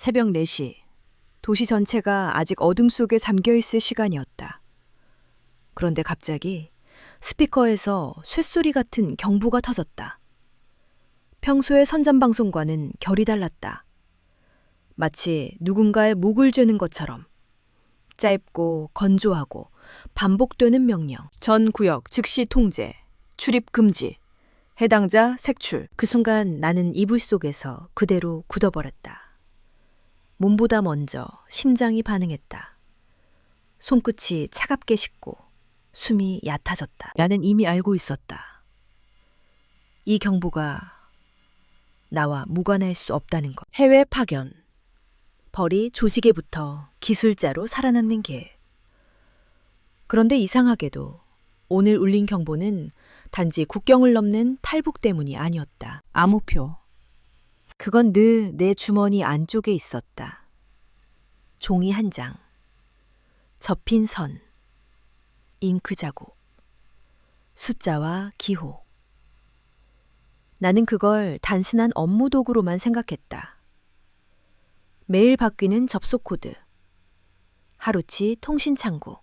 새벽 4시, 도시 전체가 아직 어둠 속에 잠겨있을 시간이었다. 그런데 갑자기 스피커에서 쇳소리 같은 경보가 터졌다. 평소의 선전방송과는 결이 달랐다. 마치 누군가의 목을 죄는 것처럼 짧고 건조하고 반복되는 명령. 전 구역 즉시 통제, 출입 금지, 해당자 색출. 그 순간 나는 이불 속에서 그대로 굳어버렸다. 몸보다 먼저 심장이 반응했다. 손끝이 차갑게 식고 숨이 얕아졌다. 나는 이미 알고 있었다. 이 경보가 나와 무관할 수 없다는 것. 해외 파견. 벌이 조직에부터 기술자로 살아남는 길. 그런데 이상하게도 오늘 울린 경보는 단지 국경을 넘는 탈북 때문이 아니었다. 암호표. 그건 늘 내 주머니 안쪽에 있었다. 종이 한 장, 접힌 선, 잉크 자국, 숫자와 기호. 나는 그걸 단순한 업무 도구로만 생각했다. 매일 바뀌는 접속 코드, 하루치 통신 창구.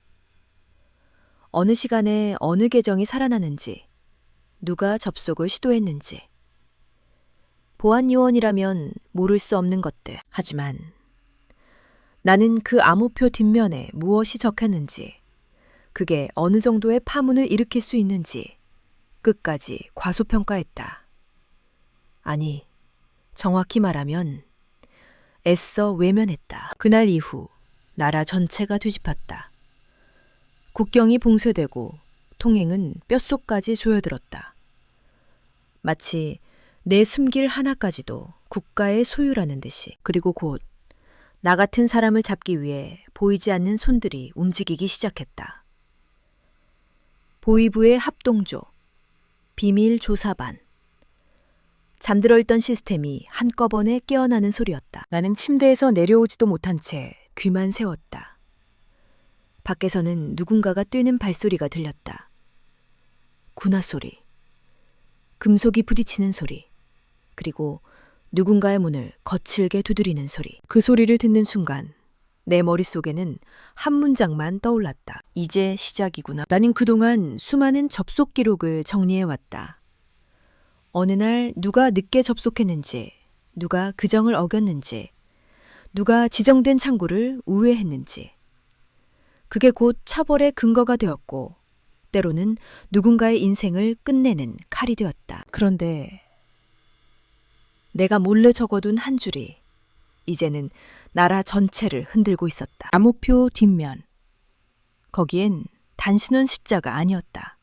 어느 시간에 어느 계정이 살아나는지, 누가 접속을 시도했는지. 보안 요원이라면 모를 수 없는 것들. 하지만 나는 그 암호표 뒷면에 무엇이 적혔는지, 그게 어느 정도의 파문을 일으킬 수 있는지 끝까지 과소평가했다. 아니, 정확히 말하면 애써 외면했다. 그날 이후 나라 전체가 뒤집혔다. 국경이 봉쇄되고 통행은 뼛속까지 조여들었다. 마치 내 숨길 하나까지도 국가의 소유라는 듯이. 그리고 곧 나 같은 사람을 잡기 위해 보이지 않는 손들이 움직이기 시작했다. 보위부의 합동조, 비밀 조사반. 잠들어 있던 시스템이 한꺼번에 깨어나는 소리였다. 나는 침대에서 내려오지도 못한 채 귀만 세웠다. 밖에서는 누군가가 뛰는 발소리가 들렸다. 군화 소리, 금속이 부딪히는 소리, 그리고 누군가의 문을 거칠게 두드리는 소리. 그 소리를 듣는 순간 내 머릿속에는 한 문장만 떠올랐다. 이제 시작이구나. 나는 그동안 수많은 접속 기록을 정리해왔다. 어느 날 누가 늦게 접속했는지, 누가 규정을 어겼는지, 누가 지정된 창구를 우회했는지. 그게 곧 처벌의 근거가 되었고 때로는 누군가의 인생을 끝내는 칼이 되었다. 그런데 내가 몰래 적어둔 한 줄이 이제는 나라 전체를 흔들고 있었다. 암호표 뒷면. 거기엔 단순한 숫자가 아니었다.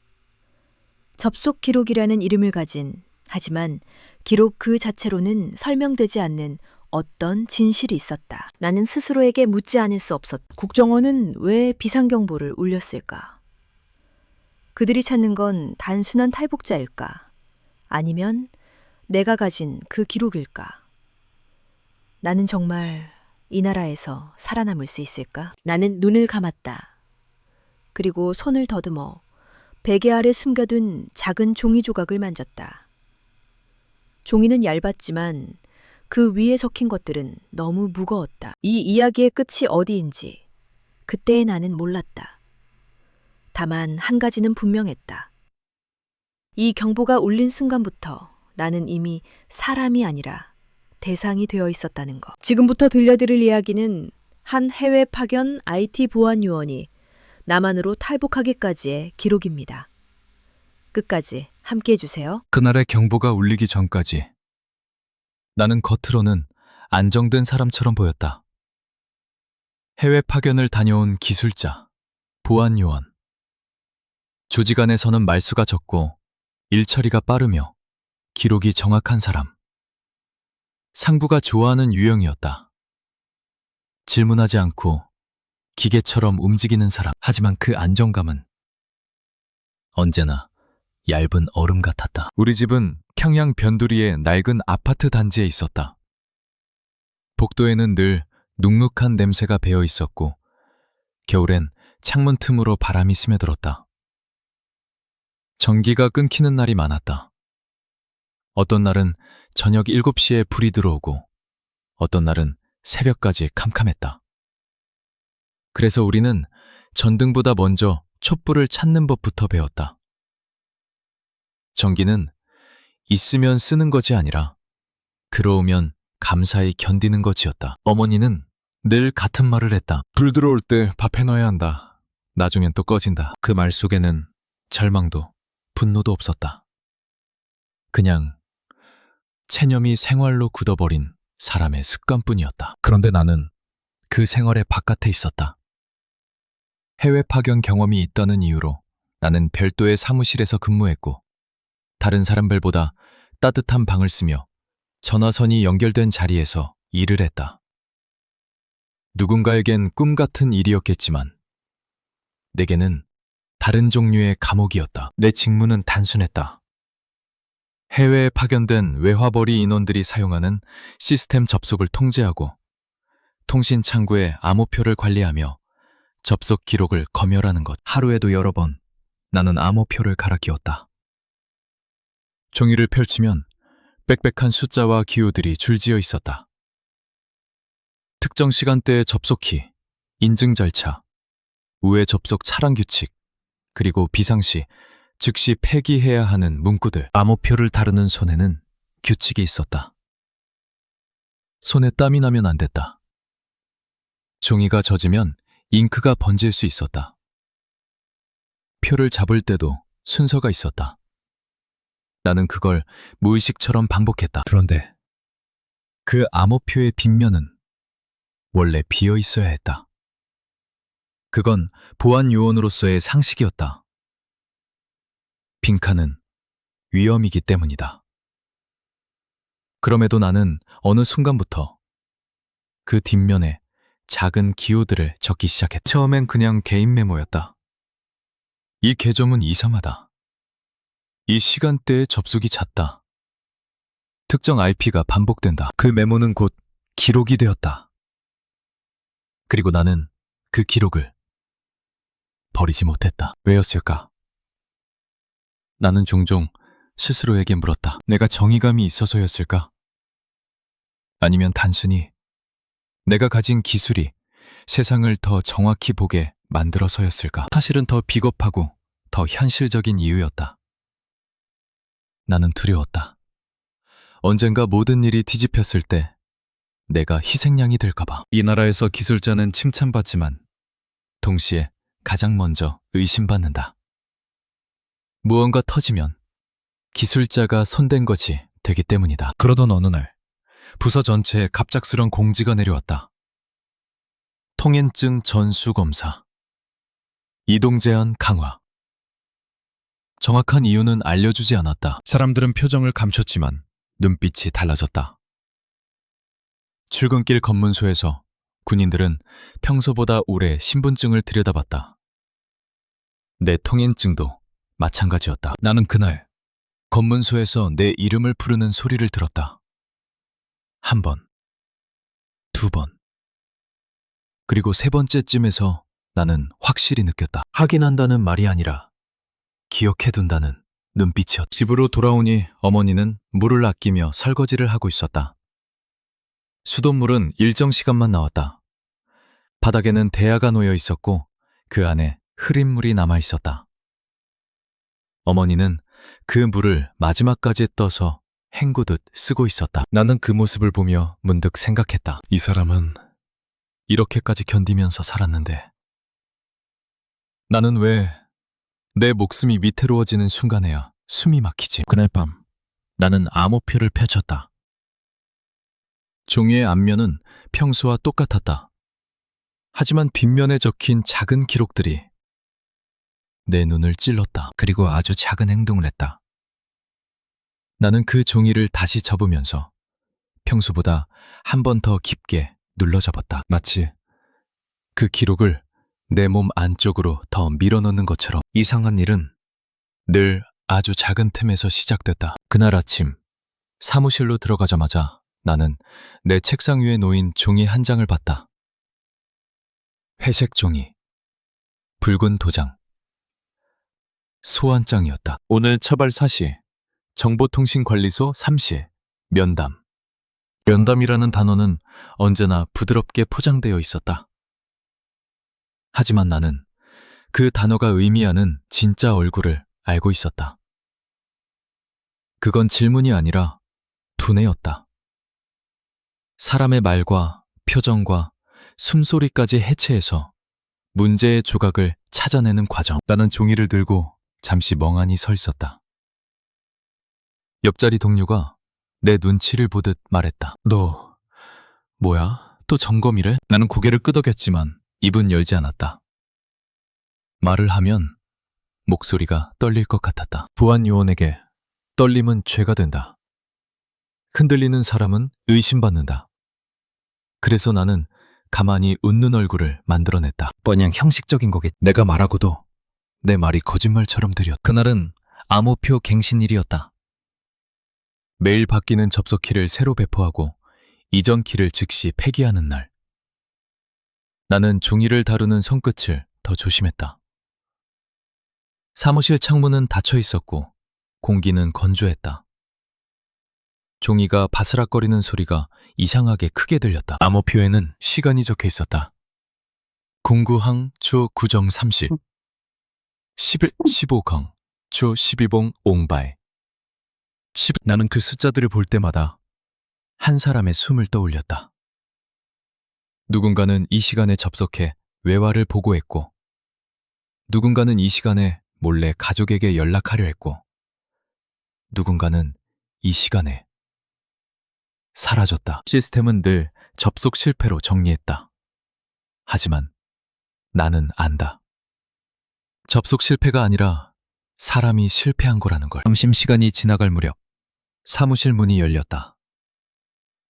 접속 기록이라는 이름을 가진, 하지만 기록 그 자체로는 설명되지 않는 어떤 진실이 있었다. 나는 스스로에게 묻지 않을 수 없었다. 국정원은 왜 비상경보를 울렸을까? 그들이 찾는 건 단순한 탈북자일까? 아니면 내가 가진 그 기록일까? 나는 정말 이 나라에서 살아남을 수 있을까? 나는 눈을 감았다. 그리고 손을 더듬어 베개 아래 숨겨둔 작은 종이 조각을 만졌다. 종이는 얇았지만 그 위에 적힌 것들은 너무 무거웠다. 이 이야기의 끝이 어디인지 그때의 나는 몰랐다. 다만 한 가지는 분명했다. 이 경보가 울린 순간부터 나는 이미 사람이 아니라 대상이 되어 있었다는 것. 지금부터 들려드릴 이야기는 한 해외 파견 IT 보안 요원이 남한으로 탈북하기까지의 기록입니다. 끝까지 함께 해주세요. 그날의 경보가 울리기 전까지 나는 겉으로는 안정된 사람처럼 보였다. 해외 파견을 다녀온 기술자, 보안 요원. 조직 안에서는 말수가 적고 일처리가 빠르며 기록이 정확한 사람. 상부가 좋아하는 유형이었다. 질문하지 않고 기계처럼 움직이는 사람. 하지만 그 안정감은 언제나 얇은 얼음 같았다. 우리 집은 평양 변두리의 낡은 아파트 단지에 있었다. 복도에는 늘 눅눅한 냄새가 배어 있었고 겨울엔 창문 틈으로 바람이 스며들었다. 전기가 끊기는 날이 많았다. 어떤 날은 저녁 7시에 불이 들어오고 어떤 날은 새벽까지 캄캄했다. 그래서 우리는 전등보다 먼저 촛불을 찾는 법부터 배웠다. 전기는 있으면 쓰는 것이 아니라 들어오면 감사히 견디는 것이었다. 어머니는 늘 같은 말을 했다. 불 들어올 때 밥 해놔야 한다. 나중엔 또 꺼진다. 그 말 속에는 절망도 분노도 없었다. 그냥 체념이 생활로 굳어버린 사람의 습관뿐이었다. 그런데 나는 그 생활의 바깥에 있었다. 해외 파견 경험이 있다는 이유로 나는 별도의 사무실에서 근무했고 다른 사람들보다 따뜻한 방을 쓰며 전화선이 연결된 자리에서 일을 했다. 누군가에겐 꿈 같은 일이었겠지만 내게는 다른 종류의 감옥이었다. 내 직무는 단순했다. 해외에 파견된 외화벌이 인원들이 사용하는 시스템 접속을 통제하고 통신 창구의 암호표를 관리하며 접속 기록을 검열하는 것. 하루에도 여러 번 나는 암호표를 갈아 끼웠다. 종이를 펼치면 빽빽한 숫자와 기호들이 줄지어 있었다. 특정 시간대의 접속키, 인증 절차, 우회 접속 차량 규칙, 그리고 비상시 즉시 폐기해야 하는 문구들. 암호표를 다루는 손에는 규칙이 있었다. 손에 땀이 나면 안 됐다. 종이가 젖으면 잉크가 번질 수 있었다. 표를 잡을 때도 순서가 있었다. 나는 그걸 무의식처럼 반복했다. 그런데 그 암호표의 뒷면은 원래 비어 있어야 했다. 그건 보안 요원으로서의 상식이었다. 빈칸은 위험이기 때문이다. 그럼에도 나는 어느 순간부터 그 뒷면에 작은 기호들을 적기 시작했다. 처음엔 그냥 개인 메모였다. 이 개점은 이상하다. 이 시간대에 접속이 잦다. 특정 IP가 반복된다. 그 메모는 곧 기록이 되었다. 그리고 나는 그 기록을 버리지 못했다. 왜였을까? 나는 종종 스스로에게 물었다. 내가 정의감이 있어서였을까? 아니면 단순히 내가 가진 기술이 세상을 더 정확히 보게 만들어서였을까? 사실은 더 비겁하고 더 현실적인 이유였다. 나는 두려웠다. 언젠가 모든 일이 뒤집혔을 때 내가 희생양이 될까봐. 이 나라에서 기술자는 칭찬받지만 동시에 가장 먼저 의심받는다. 무언가 터지면 기술자가 손댄 것이 되기 때문이다. 그러던 어느 날 부서 전체에 갑작스런 공지가 내려왔다. 통행증 전수검사, 이동 제한 강화. 정확한 이유는 알려주지 않았다. 사람들은 표정을 감췄지만 눈빛이 달라졌다. 출근길 검문소에서 군인들은 평소보다 오래 신분증을 들여다봤다. 내 통행증도 마찬가지였다. 나는 그날 검문소에서 내 이름을 부르는 소리를 들었다. 한 번, 두 번, 그리고 세 번째쯤에서 나는 확실히 느꼈다. 확인한다는 말이 아니라 기억해둔다는 눈빛이었다. 집으로 돌아오니 어머니는 물을 아끼며 설거지를 하고 있었다. 수돗물은 일정 시간만 나왔다. 바닥에는 대야가 놓여 있었고 그 안에 흐린 물이 남아 있었다. 어머니는 그 물을 마지막까지 떠서 헹구듯 쓰고 있었다. 나는 그 모습을 보며 문득 생각했다. 이 사람은 이렇게까지 견디면서 살았는데 나는 왜 내 목숨이 위태로워지는 순간에야 숨이 막히지? 그날 밤 나는 암호표를 펼쳤다. 종이의 앞면은 평소와 똑같았다. 하지만 뒷면에 적힌 작은 기록들이 내 눈을 찔렀다. 그리고 아주 작은 행동을 했다. 나는 그 종이를 다시 접으면서 평소보다 한 번 더 깊게 눌러 접었다. 마치 그 기록을 내 몸 안쪽으로 더 밀어넣는 것처럼. 이상한 일은 늘 아주 작은 틈에서 시작됐다. 그날 아침 사무실로 들어가자마자 나는 내 책상 위에 놓인 종이 한 장을 봤다. 회색 종이, 붉은 도장, 소환장이었다. 오늘 처발 사시, 정보통신관리소 3시, 면담. 면담이라는 단어는 언제나 부드럽게 포장되어 있었다. 하지만 나는 그 단어가 의미하는 진짜 얼굴을 알고 있었다. 그건 질문이 아니라 두뇌였다. 사람의 말과 표정과 숨소리까지 해체해서 문제의 조각을 찾아내는 과정. 나는 종이를 들고 잠시 멍하니 서 있었다. 옆자리 동료가 내 눈치를 보듯 말했다. 너 뭐야? 또 점검이래? 나는 고개를 끄덕였지만 입은 열지 않았다. 말을 하면 목소리가 떨릴 것 같았다. 보안 요원에게 떨림은 죄가 된다. 흔들리는 사람은 의심받는다. 그래서 나는 가만히 웃는 얼굴을 만들어냈다. 뻔히 형식적인 거겠지. 내가 말하고도 내 말이 거짓말처럼 들렸다. 그날은 암호표 갱신일이었다. 매일 바뀌는 접속키를 새로 배포하고 이전 키를 즉시 폐기하는 날. 나는 종이를 다루는 손끝을 더 조심했다. 사무실 창문은 닫혀 있었고 공기는 건조했다. 종이가 바스락거리는 소리가 이상하게 크게 들렸다. 암호표에는 시간이 적혀 있었다. 09항 초 9정 30 15강 초 12봉 옹바이. 나는 그 숫자들을 볼 때마다 한 사람의 숨을 떠올렸다. 누군가는 이 시간에 접속해 외화를 보고했고, 누군가는 이 시간에 몰래 가족에게 연락하려 했고, 누군가는 이 시간에 사라졌다. 시스템은 늘 접속 실패로 정리했다. 하지만 나는 안다. 접속 실패가 아니라 사람이 실패한 거라는 걸. 점심시간이 지나갈 무렵 사무실 문이 열렸다.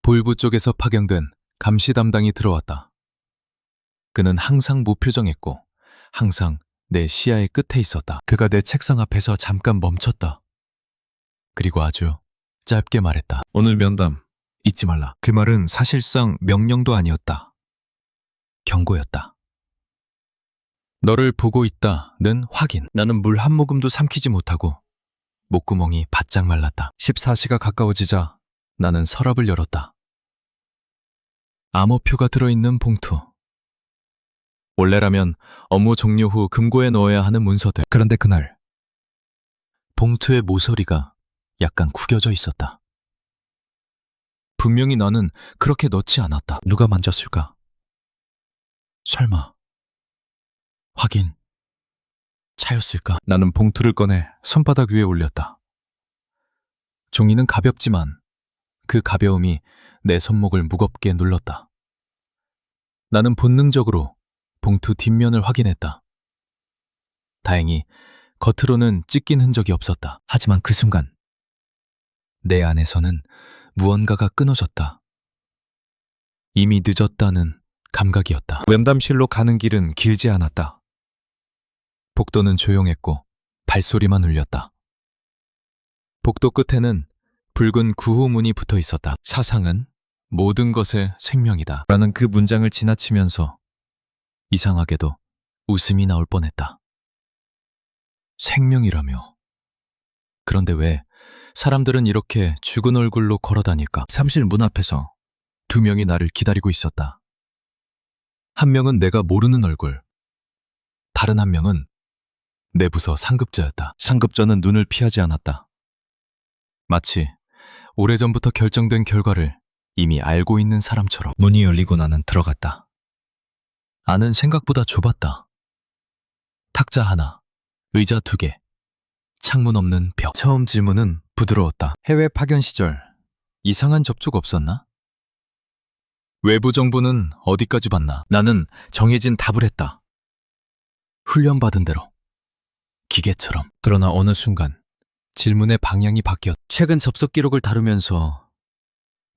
볼부 쪽에서 파견된 감시 담당이 들어왔다. 그는 항상 무표정했고 항상 내 시야의 끝에 있었다. 그가 내 책상 앞에서 잠깐 멈췄다. 그리고 아주 짧게 말했다. 오늘 면담 잊지 말라. 그 말은 사실상 명령도 아니었다. 경고였다. 너를 보고 있다는 확인. 나는 물 한 모금도 삼키지 못하고 목구멍이 바짝 말랐다. 14시가 가까워지자 나는 서랍을 열었다. 암호표가 들어있는 봉투. 원래라면 업무 종료 후 금고에 넣어야 하는 문서들. 그런데 그날 봉투의 모서리가 약간 구겨져 있었다. 분명히 나는 그렇게 넣지 않았다. 누가 만졌을까? 설마 확인 차였을까? 나는 봉투를 꺼내 손바닥 위에 올렸다. 종이는 가볍지만 그 가벼움이 내 손목을 무겁게 눌렀다. 나는 본능적으로 봉투 뒷면을 확인했다. 다행히 겉으로는 찢긴 흔적이 없었다. 하지만 그 순간 내 안에서는 무언가가 끊어졌다. 이미 늦었다는 감각이었다. 면담실로 가는 길은 길지 않았다. 복도는 조용했고 발소리만 울렸다. 복도 끝에는 붉은 구호문이 붙어 있었다. 사상은 모든 것의 생명이다. 라는 그 문장을 지나치면서 이상하게도 웃음이 나올 뻔했다. 생명이라며. 그런데 왜 사람들은 이렇게 죽은 얼굴로 걸어다닐까? 사무실 문 앞에서 두 명이 나를 기다리고 있었다. 한 명은 내가 모르는 얼굴, 다른 한 명은 내 부서 상급자였다. 상급자는 눈을 피하지 않았다. 마치 오래전부터 결정된 결과를 이미 알고 있는 사람처럼. 문이 열리고 나는 들어갔다. 안은 생각보다 좁았다. 탁자 하나, 의자 2개, 창문 없는 벽. 처음 질문은 부드러웠다. 해외 파견 시절 이상한 접촉 없었나? 외부 정보는 어디까지 봤나? 나는 정해진 답을 했다. 훈련받은 대로. 기계처럼. 그러나 어느 순간 질문의 방향이 바뀌었다. 최근 접속 기록을 다루면서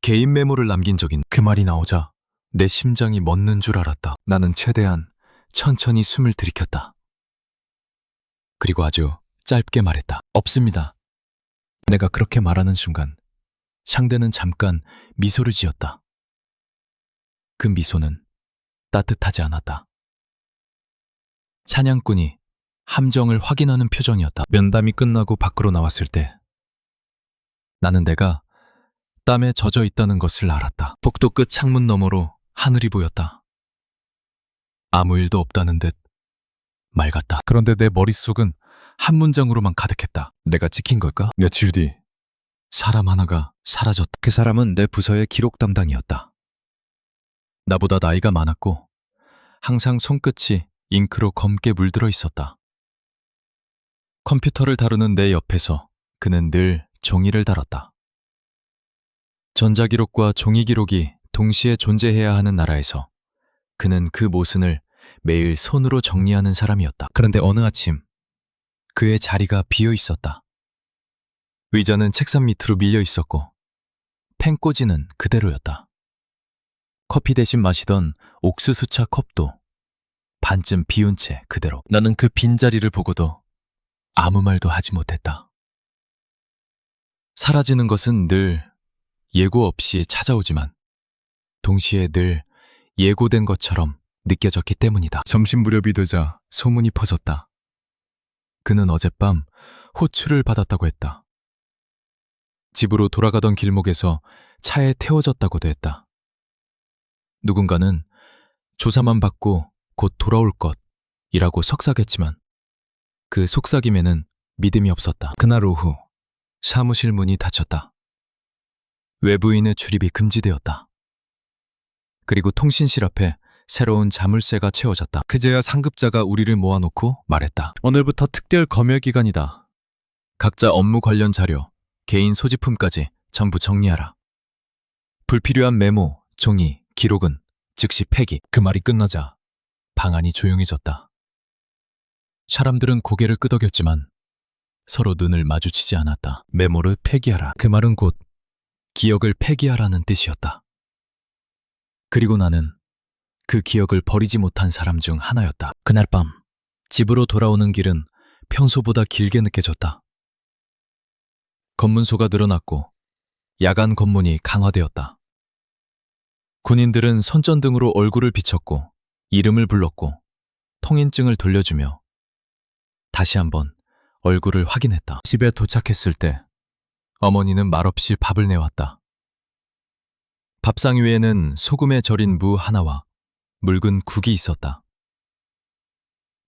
개인 메모를 남긴 적인. 그 말이 나오자 내 심장이 멎는 줄 알았다. 나는 최대한 천천히 숨을 들이켰다. 그리고 아주 짧게 말했다. 없습니다. 내가 그렇게 말하는 순간 상대는 잠깐 미소를 지었다. 그 미소는 따뜻하지 않았다. 사냥꾼이 함정을 확인하는 표정이었다. 면담이 끝나고 밖으로 나왔을 때 나는 내가 땀에 젖어 있다는 것을 알았다. 복도 끝 창문 너머로 하늘이 보였다. 아무 일도 없다는 듯 맑았다. 그런데 내 머릿속은 한 문장으로만 가득했다. 내가 찍힌 걸까? 며칠 뒤 사람 하나가 사라졌다. 그 사람은 내 부서의 기록 담당이었다. 나보다 나이가 많았고 항상 손끝이 잉크로 검게 물들어 있었다. 컴퓨터를 다루는 내 옆에서 그는 늘 종이를 다뤘다. 전자기록과 종이기록이 동시에 존재해야 하는 나라에서 그는 그 모순을 매일 손으로 정리하는 사람이었다. 그런데 어느 아침 그의 자리가 비어 있었다. 의자는 책상 밑으로 밀려 있었고 펜꽂이는 그대로였다. 커피 대신 마시던 옥수수차 컵도 반쯤 비운 채 그대로. 나는 그 빈자리를 보고도 아무 말도 하지 못했다. 사라지는 것은 늘 예고 없이 찾아오지만 동시에 늘 예고된 것처럼 느껴졌기 때문이다. 점심 무렵이 되자 소문이 퍼졌다. 그는 어젯밤 호출을 받았다고 했다. 집으로 돌아가던 길목에서 차에 태워졌다고도 했다. 누군가는 조사만 받고 곧 돌아올 것이라고 속삭였지만 그 속삭임에는 믿음이 없었다. 그날 오후 사무실 문이 닫혔다. 외부인의 출입이 금지되었다. 그리고 통신실 앞에 새로운 자물쇠가 채워졌다. 그제야 상급자가 우리를 모아놓고 말했다. 오늘부터 특별 검열 기간이다. 각자 업무 관련 자료, 개인 소지품까지 전부 정리하라. 불필요한 메모, 종이, 기록은 즉시 폐기. 그 말이 끝나자 방안이 조용해졌다. 사람들은 고개를 끄덕였지만 서로 눈을 마주치지 않았다. 메모를 폐기하라. 그 말은 곧 기억을 폐기하라는 뜻이었다. 그리고 나는 그 기억을 버리지 못한 사람 중 하나였다. 그날 밤 집으로 돌아오는 길은 평소보다 길게 느껴졌다. 검문소가 늘어났고 야간 검문이 강화되었다. 군인들은 손전등으로 얼굴을 비췄고 이름을 불렀고 통인증을 돌려주며 다시 한번 얼굴을 확인했다. 집에 도착했을 때 어머니는 말없이 밥을 내왔다. 밥상 위에는 소금에 절인 무 하나와 묽은 국이 있었다.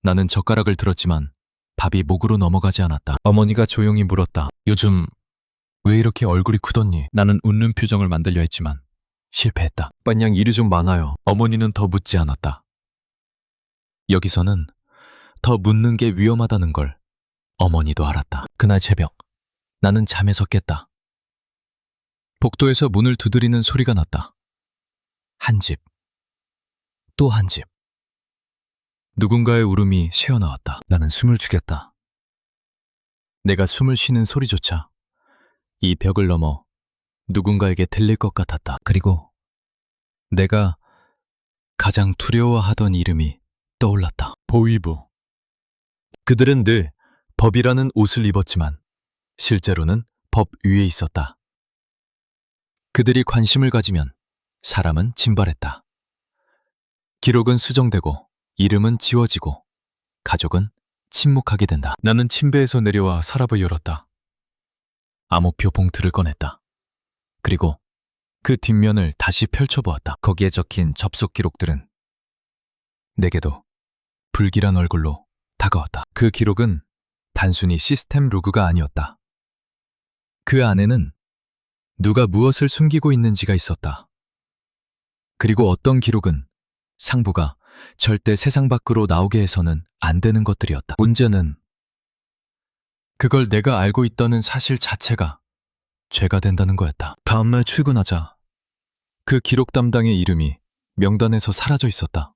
나는 젓가락을 들었지만 밥이 목으로 넘어가지 않았다. 어머니가 조용히 물었다. 요즘 왜 이렇게 얼굴이 굳었니? 나는 웃는 표정을 만들려 했지만 실패했다. 빤양 일이 좀 많아요. 어머니는 더 묻지 않았다. 여기서는 더 묻는 게 위험하다는 걸 어머니도 알았다. 그날 새벽 나는 잠에서 깼다. 복도에서 문을 두드리는 소리가 났다. 한 집, 또 한 집. 누군가의 울음이 새어나왔다. 나는 숨을 죽였다. 내가 숨을 쉬는 소리조차 이 벽을 넘어 누군가에게 들릴 것 같았다. 그리고 내가 가장 두려워하던 이름이 떠올랐다. 보위부. 그들은 늘 법이라는 옷을 입었지만 실제로는 법 위에 있었다. 그들이 관심을 가지면 사람은 진발했다. 기록은 수정되고 이름은 지워지고 가족은 침묵하게 된다. 나는 침대에서 내려와 서랍을 열었다. 암호표 봉투를 꺼냈다. 그리고 그 뒷면을 다시 펼쳐보았다. 거기에 적힌 접속 기록들은 내게도 불길한 얼굴로 다가왔다. 그 기록은 단순히 시스템 로그가 아니었다. 그 안에는 누가 무엇을 숨기고 있는지가 있었다. 그리고 어떤 기록은 상부가 절대 세상 밖으로 나오게 해서는 안 되는 것들이었다. 문제는 그걸 내가 알고 있다는 사실 자체가 죄가 된다는 거였다. 다음날 출근하자 그 기록 담당의 이름이 명단에서 사라져 있었다.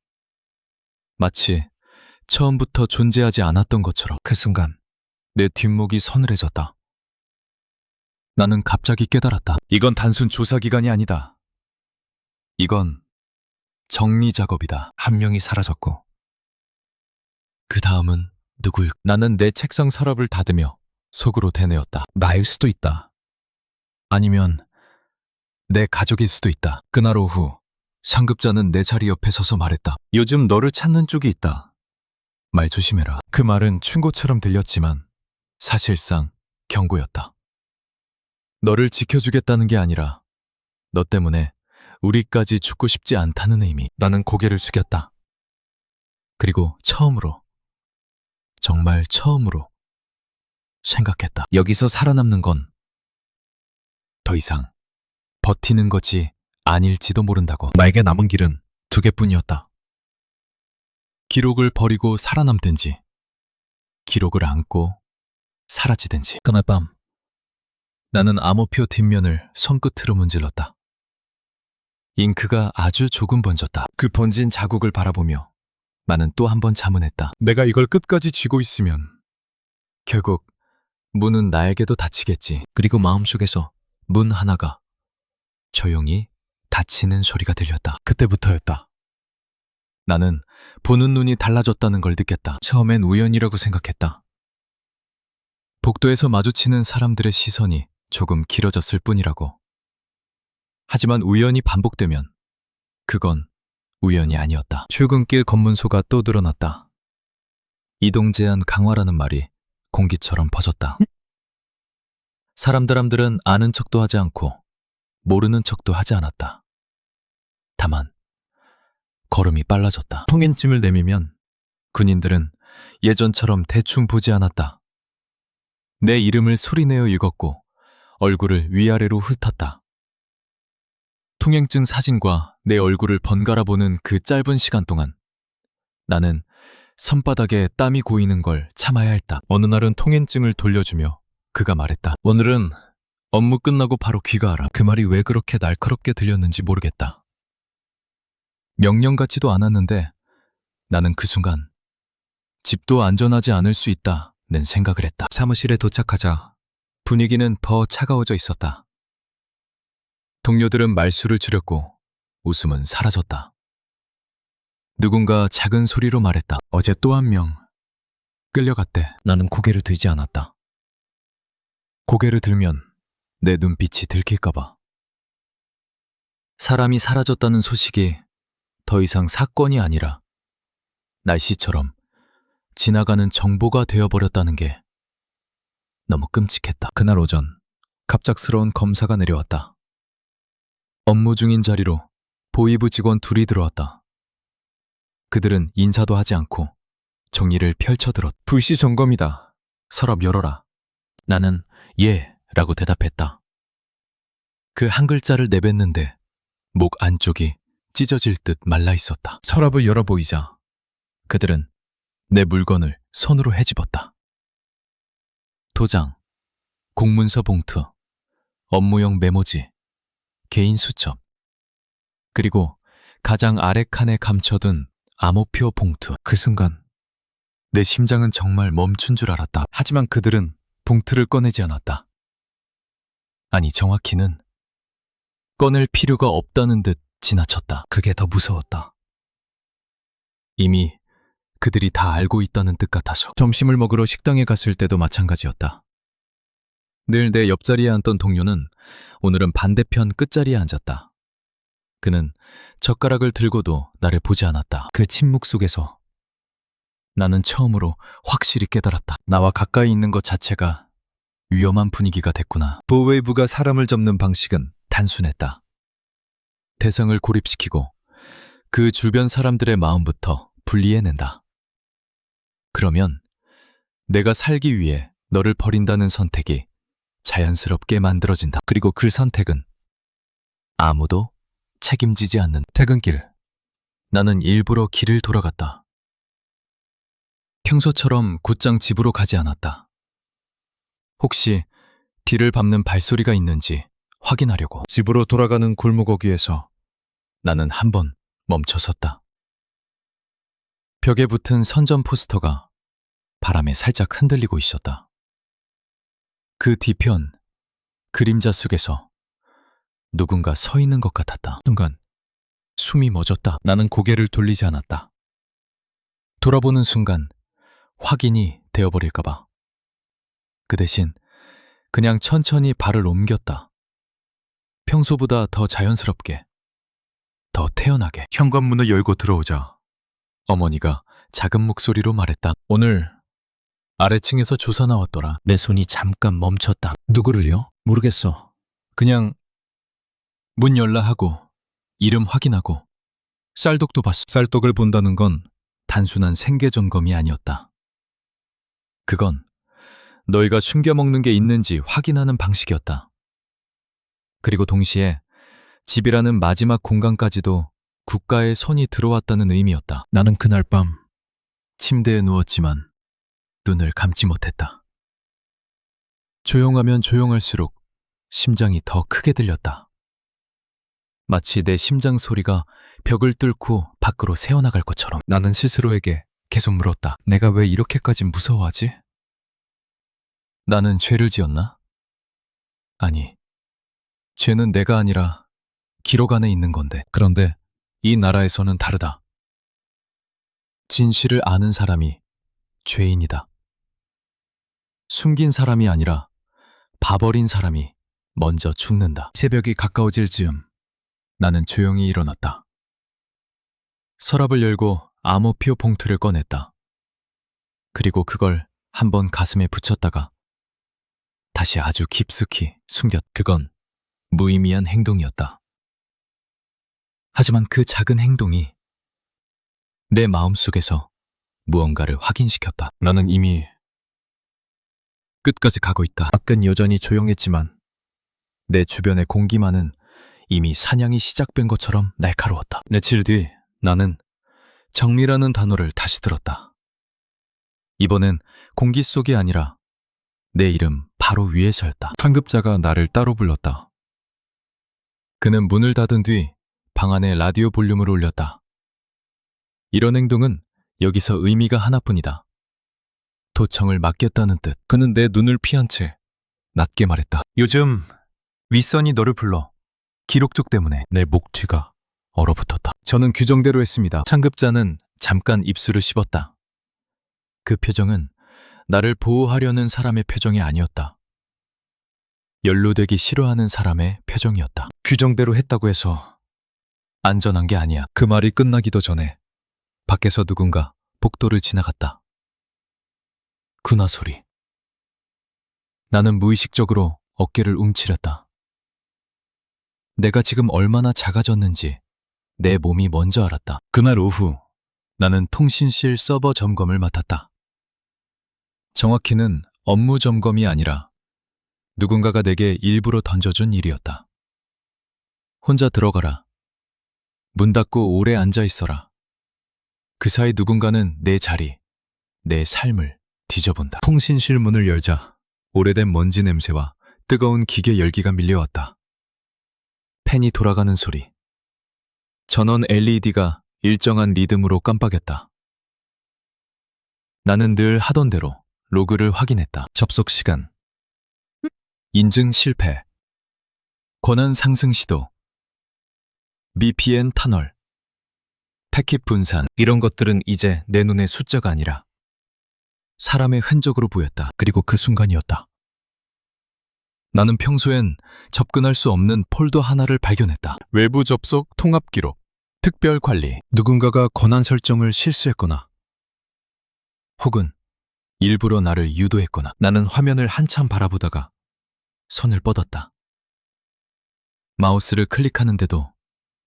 마치 처음부터 존재하지 않았던 것처럼. 그 순간 내 뒷목이 서늘해졌다. 나는 갑자기 깨달았다. 이건 단순 조사 기간이 아니다. 이건 정리 작업이다. 한 명이 사라졌고 그 다음은 누구일? 나는 내 책상 서랍을 닫으며 속으로 되뇌었다. 나일 수도 있다. 아니면 내 가족일 수도 있다. 그날 오후 상급자는 내 자리 옆에 서서 말했다. 요즘 너를 찾는 쪽이 있다. 말 조심해라. 그 말은 충고처럼 들렸지만 사실상 경고였다. 너를 지켜주겠다는 게 아니라 너 때문에 우리까지 죽고 싶지 않다는 의미. 나는 고개를 숙였다. 그리고 처음으로, 정말 처음으로 생각했다. 여기서 살아남는 건 더 이상 버티는 것이 아닐지도 모른다고. 나에게 남은 길은 두 개뿐이었다. 기록을 버리고 살아남든지, 기록을 안고 사라지든지. 그날 밤, 나는 암호표 뒷면을 손끝으로 문질렀다. 잉크가 아주 조금 번졌다. 그 번진 자국을 바라보며 나는 또 한 번 자문했다. 내가 이걸 끝까지 쥐고 있으면 결국 문은 나에게도 닫히겠지. 그리고 마음속에서 문 하나가 조용히 닫히는 소리가 들렸다. 그때부터였다. 나는 보는 눈이 달라졌다는 걸 느꼈다. 처음엔 우연이라고 생각했다. 복도에서 마주치는 사람들의 시선이 조금 길어졌을 뿐이라고. 하지만 우연이 반복되면 그건 우연이 아니었다. 출근길 검문소가 또 드러났다. 이동 제한 강화라는 말이 공기처럼 퍼졌다. 사람들은 아는 척도 하지 않고 모르는 척도 하지 않았다. 다만 걸음이 빨라졌다. 통행증을 내밀면 군인들은 예전처럼 대충 보지 않았다. 내 이름을 소리내어 읽었고 얼굴을 위아래로 훑었다. 통행증 사진과 내 얼굴을 번갈아 보는 그 짧은 시간 동안 나는 손바닥에 땀이 고이는 걸 참아야 했다. 어느 날은 통행증을 돌려주며 그가 말했다. 오늘은 업무 끝나고 바로 귀가하라. 그 말이 왜 그렇게 날카롭게 들렸는지 모르겠다. 명령 같지도 않았는데 나는 그 순간 집도 안전하지 않을 수 있다는 생각을 했다. 사무실에 도착하자 분위기는 더 차가워져 있었다. 동료들은 말수를 줄였고 웃음은 사라졌다. 누군가 작은 소리로 말했다. 어제 또 한 명 끌려갔대. 나는 고개를 들지 않았다. 고개를 들면 내 눈빛이 들킬까봐. 사람이 사라졌다는 소식이 더 이상 사건이 아니라 날씨처럼 지나가는 정보가 되어버렸다는 게 너무 끔찍했다. 그날 오전 갑작스러운 검사가 내려왔다. 업무 중인 자리로 보이부 직원 둘이 들어왔다. 그들은 인사도 하지 않고 종이를 펼쳐들었다. 불시 점검이다. 서랍 열어라. 나는 예 라고 대답했다. 그 한 글자를 내뱉는데 목 안쪽이 찢어질 듯 말라 있었다. 서랍을 열어보이자 그들은 내 물건을 손으로 헤집었다. 도장, 공문서 봉투, 업무용 메모지, 개인 수첩, 그리고 가장 아래 칸에 감춰둔 암호표 봉투. 그 순간 내 심장은 정말 멈춘 줄 알았다. 하지만 그들은 봉투를 꺼내지 않았다. 아니, 정확히는 꺼낼 필요가 없다는 듯 지나쳤다. 그게 더 무서웠다. 이미 그들이 다 알고 있다는 뜻 같아서. 점심을 먹으러 식당에 갔을 때도 마찬가지였다. 늘 내 옆자리에 앉던 동료는 오늘은 반대편 끝자리에 앉았다. 그는 젓가락을 들고도 나를 보지 않았다. 그 침묵 속에서 나는 처음으로 확실히 깨달았다. 나와 가까이 있는 것 자체가 위험한 분위기가 됐구나. 보웨이브가 사람을 접는 방식은 단순했다. 대상을 고립시키고 그 주변 사람들의 마음부터 분리해낸다. 그러면 내가 살기 위해 너를 버린다는 선택이 자연스럽게 만들어진다. 그리고 그 선택은 아무도 책임지지 않는 퇴근길. 나는 일부러 길을 돌아갔다. 평소처럼 곧장 집으로 가지 않았다. 혹시 뒤를 밟는 발소리가 있는지 확인하려고. 집으로 돌아가는 골목어귀에서 나는 한 번 멈춰섰다. 벽에 붙은 선전 포스터가 바람에 살짝 흔들리고 있었다. 그 뒤편 그림자 속에서 누군가 서 있는 것 같았다. 순간 숨이 멎었다. 나는 고개를 돌리지 않았다. 돌아보는 순간 확인이 되어버릴까봐. 그 대신 그냥 천천히 발을 옮겼다. 평소보다 더 자연스럽게, 더 태연하게. 현관문을 열고 들어오자 어머니가 작은 목소리로 말했다. 오늘 아래층에서 조사 나왔더라. 내 손이 잠깐 멈췄다. 누구를요? 모르겠어. 그냥 문 열라 하고 이름 확인하고 쌀독도 봤어. 쌀독을 본다는 건 단순한 생계 점검이 아니었다. 그건 너희가 숨겨 먹는 게 있는지 확인하는 방식이었다. 그리고 동시에 집이라는 마지막 공간까지도 국가의 손이 들어왔다는 의미였다. 나는 그날 밤 침대에 누웠지만 눈을 감지 못했다. 조용하면 조용할수록 심장이 더 크게 들렸다. 마치 내 심장 소리가 벽을 뚫고 밖으로 새어나갈 것처럼. 나는 스스로에게 계속 물었다. 내가 왜 이렇게까지 무서워하지? 나는 죄를 지었나? 아니, 죄는 내가 아니라 기록 안에 있는 건데. 그런데 이 나라에서는 다르다. 진실을 아는 사람이 죄인이다. 숨긴 사람이 아니라 봐버린 사람이 먼저 죽는다. 새벽이 가까워질 즈음 나는 조용히 일어났다. 서랍을 열고 암호표 봉투를 꺼냈다. 그리고 그걸 한번 가슴에 붙였다가 다시 아주 깊숙이 숨겼. 그건 무의미한 행동이었다. 하지만 그 작은 행동이 내 마음속에서 무언가를 확인시켰다. 나는 이미 끝까지 가고 있다. 밖은 여전히 조용했지만 내 주변의 공기만은 이미 사냥이 시작된 것처럼 날카로웠다. 며칠 뒤 나는 정리라는 단어를 다시 들었다. 이번엔 공기 속이 아니라 내 이름 바로 위에서였다. 상급자가 나를 따로 불렀다. 그는 문을 닫은 뒤 방 안에 라디오 볼륨을 올렸다. 이런 행동은 여기서 의미가 하나뿐이다. 도청을 막겠다는 뜻. 그는 내 눈을 피한 채 낮게 말했다. 요즘 윗선이 너를 불러. 기록 쪽 때문에. 내 목 뒤가 얼어붙었다. 저는 규정대로 했습니다. 상급자는 잠깐 입술을 씹었다. 그 표정은 나를 보호하려는 사람의 표정이 아니었다. 연루되기 싫어하는 사람의 표정이었다. 규정대로 했다고 해서 안전한 게 아니야. 그 말이 끝나기도 전에 밖에서 누군가 복도를 지나갔다. 군화 소리. 나는 무의식적으로 어깨를 움츠렸다. 내가 지금 얼마나 작아졌는지 내 몸이 먼저 알았다. 그날 오후 나는 통신실 서버 점검을 맡았다. 정확히는 업무 점검이 아니라 누군가가 내게 일부러 던져준 일이었다. 혼자 들어가라. 문 닫고 오래 앉아 있어라. 그 사이 누군가는 내 자리, 내 삶을 뒤져본다. 통신실 문을 열자 오래된 먼지 냄새와 뜨거운 기계 열기가 밀려왔다. 팬이 돌아가는 소리. 전원 LED가 일정한 리듬으로 깜빡였다. 나는 늘 하던 대로 로그를 확인했다. 접속 시간. 인증 실패. 권한 상승 시도. VPN 터널. 패킷 분산. 이런 것들은 이제 내 눈의 숫자가 아니라 사람의 흔적으로 보였다. 그리고 그 순간이었다. 나는 평소엔 접근할 수 없는 폴더 하나를 발견했다. 외부 접속 통합 기록. 특별 관리. 누군가가 권한 설정을 실수했거나 혹은 일부러 나를 유도했거나. 나는 화면을 한참 바라보다가 손을 뻗었다. 마우스를 클릭하는데도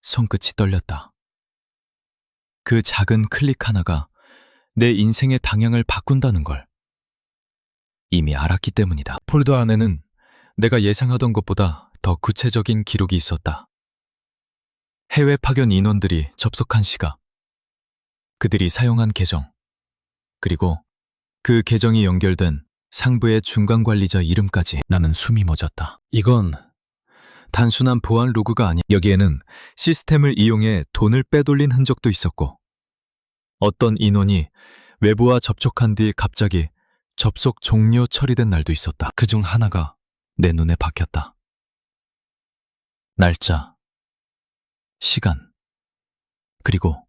손끝이 떨렸다. 그 작은 클릭 하나가 내 인생의 방향을 바꾼다는 걸 이미 알았기 때문이다. 폴더 안에는 내가 예상하던 것보다 더 구체적인 기록이 있었다. 해외 파견 인원들이 접속한 시각, 그들이 사용한 계정, 그리고 그 계정이 연결된 상부의 중간관리자 이름까지. 나는 숨이 멎었다. 이건 단순한 보안 로그가 아니. 여기에는 시스템을 이용해 돈을 빼돌린 흔적도 있었고 어떤 인원이 외부와 접촉한 뒤 갑자기 접속 종료 처리된 날도 있었다. 그중 하나가 내 눈에 박혔다. 날짜, 시간, 그리고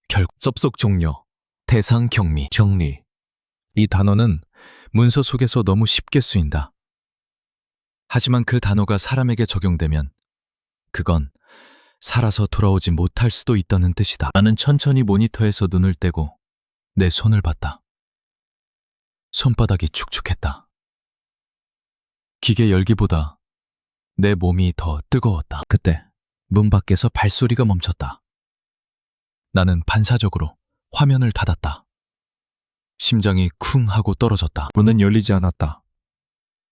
결국 접속 종료, 대상 격리, 정리. 이 단어는 문서 속에서 너무 쉽게 쓰인다. 하지만 그 단어가 사람에게 적용되면 그건 살아서 돌아오지 못할 수도 있다는 뜻이다. 나는 천천히 모니터에서 눈을 떼고 내 손을 봤다. 손바닥이 축축했다. 기계 열기보다 내 몸이 더 뜨거웠다. 그때 문 밖에서 발소리가 멈췄다. 나는 반사적으로 화면을 닫았다. 심장이 쿵 하고 떨어졌다. 문은 열리지 않았다.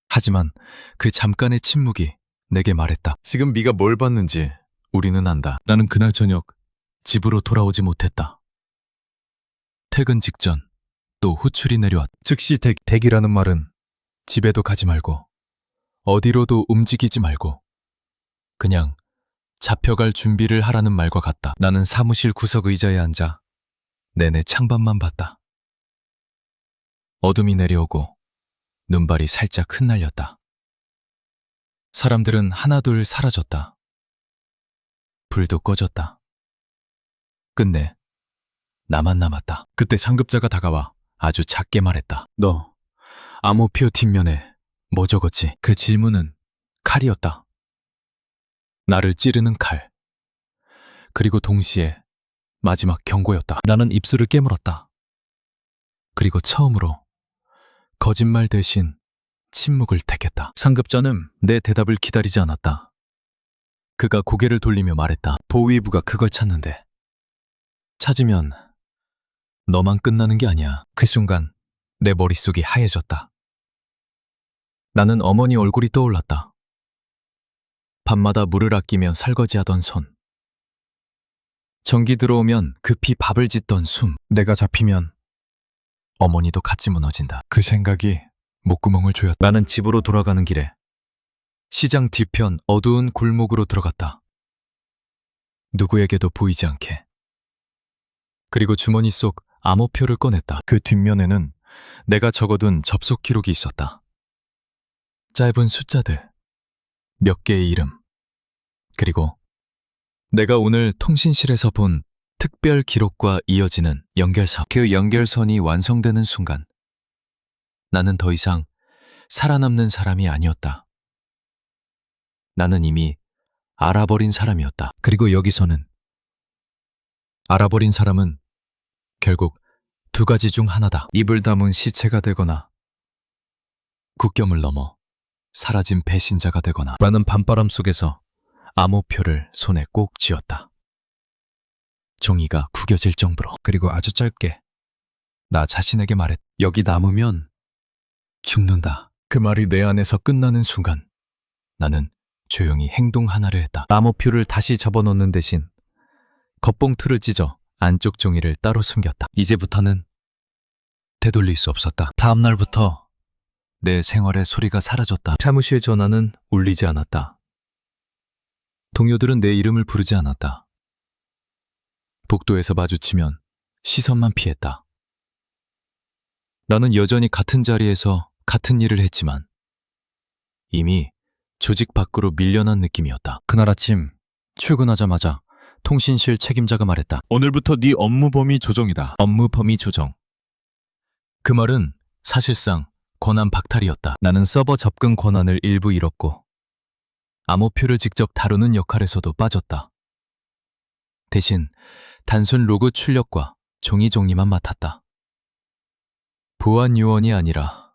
하지만 그 잠깐의 침묵이 내게 말했다. 지금 네가 뭘 봤는지 우리는 안다. 나는 그날 저녁 집으로 돌아오지 못했다. 퇴근 직전 또 호출이 내려왔다. 즉시 대기라는 말은 집에도 가지 말고 어디로도 움직이지 말고 그냥 잡혀갈 준비를 하라는 말과 같다. 나는 사무실 구석 의자에 앉아 내내 창밖만 봤다. 어둠이 내려오고 눈발이 살짝 흩날렸다. 사람들은 하나둘 사라졌다. 불도 꺼졌다. 끝내 나만 남았다. 그때 상급자가 다가와 아주 작게 말했다. 너 암호표 뒷면에 뭐 적었지? 그 질문은 칼이었다. 나를 찌르는 칼. 그리고 동시에 마지막 경고였다. 나는 입술을 깨물었다. 그리고 처음으로 거짓말 대신 침묵을 택했다. 상급자는 내 대답을 기다리지 않았다. 그가 고개를 돌리며 말했다. 보위부가 그걸 찾는데. 찾으면 너만 끝나는 게 아니야. 그 순간 내 머릿속이 하얘졌다. 나는 어머니 얼굴이 떠올랐다. 밤마다 물을 아끼며 설거지하던 손. 전기 들어오면 급히 밥을 짓던 숨. 내가 잡히면 어머니도 같이 무너진다. 그 생각이 목구멍을 조였다. 나는 집으로 돌아가는 길에 시장 뒤편 어두운 골목으로 들어갔다. 누구에게도 보이지 않게. 그리고 주머니 속 암호표를 꺼냈다. 그 뒷면에는 내가 적어둔 접속 기록이 있었다. 짧은 숫자들, 몇 개의 이름, 그리고 내가 오늘 통신실에서 본 특별 기록과 이어지는 연결선. 그 연결선이 완성되는 순간 나는 더 이상 살아남는 사람이 아니었다. 나는 이미 알아버린 사람이었다. 그리고 여기서는 알아버린 사람은 결국 두 가지 중 하나다. 입을 다문 시체가 되거나 국경을 넘어 사라진 배신자가 되거나. 나는 밤바람 속에서 암호표를 손에 꼭 쥐었다. 종이가 구겨질 정도로. 그리고 아주 짧게 나 자신에게 말했다. 여기 남으면 죽는다. 그 말이 내 안에서 끝나는 순간 나는 조용히 행동 하나를 했다. 암호표를 다시 접어놓는 대신 겉봉투를 찢어 안쪽 종이를 따로 숨겼다. 이제부터는 되돌릴 수 없었다. 다음 날부터 내 생활의 소리가 사라졌다. 사무실 전화는 울리지 않았다. 동료들은 내 이름을 부르지 않았다. 복도에서 마주치면 시선만 피했다. 나는 여전히 같은 자리에서 같은 일을 했지만 이미 조직 밖으로 밀려난 느낌이었다. 그날 아침 출근하자마자 통신실 책임자가 말했다. 오늘부터 네 업무 범위 조정이다. 업무 범위 조정. 그 말은 사실상 권한 박탈이었다. 나는 서버 접근 권한을 일부 잃었고 암호표를 직접 다루는 역할에서도 빠졌다. 대신 단순 로그 출력과 종이 정리만 맡았다. 보안 요원이 아니라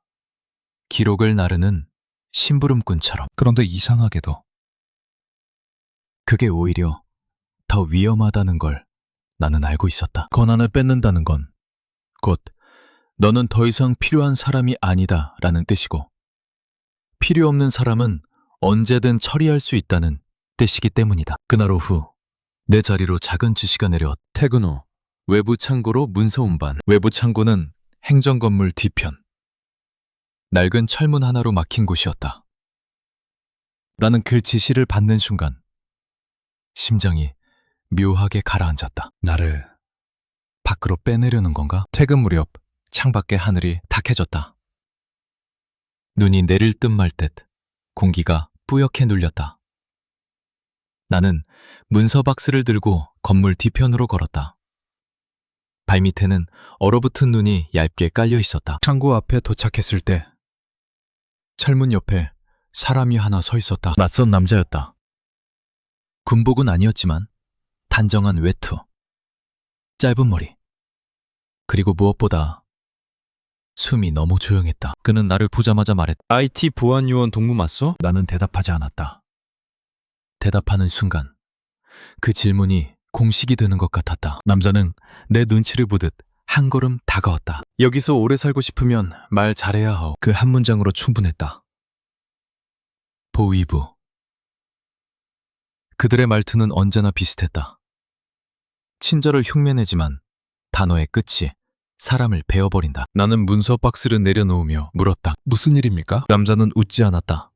기록을 나르는 심부름꾼처럼. 그런데 이상하게도 그게 오히려 더 위험하다는 걸 나는 알고 있었다. 권한을 뺏는다는 건 곧 너는 더 이상 필요한 사람이 아니다 라는 뜻이고 필요 없는 사람은 언제든 처리할 수 있다는 뜻이기 때문이다. 그날 오후 내 자리로 작은 지시가 내려왔다. 퇴근 후 외부 창고로 문서 운반. 외부 창고는 행정건물 뒤편. 낡은 철문 하나로 막힌 곳이었다. 나는 그 지시를 받는 순간 심장이 묘하게 가라앉았다. 나를 밖으로 빼내려는 건가? 퇴근 무렵 창밖의 하늘이 탁해졌다. 눈이 내릴 듯 말 듯 공기가 뿌옇게 눌렸다. 나는 문서 박스를 들고 건물 뒤편으로 걸었다. 발밑에는 얼어붙은 눈이 얇게 깔려 있었다. 창고 앞에 도착했을 때 철문 옆에 사람이 하나 서 있었다. 낯선 남자였다. 군복은 아니었지만 단정한 외투, 짧은 머리, 그리고 무엇보다 숨이 너무 조용했다. 그는 나를 보자마자 말했다. IT 보안 요원 동무 맞소? 나는 대답하지 않았다. 대답하는 순간 그 질문이 공식이 되는 것 같았다. 남자는 내 눈치를 보듯 한 걸음 다가왔다. 여기서 오래 살고 싶으면 말 잘해야 하오. 그 한 문장으로 충분했다. 보위부. 그들의 말투는 언제나 비슷했다. 친절을 흉내내지만 단어의 끝이 사람을 베어버린다. 나는 문서 박스를 내려놓으며 물었다. 무슨 일입니까? 남자는 웃지 않았다.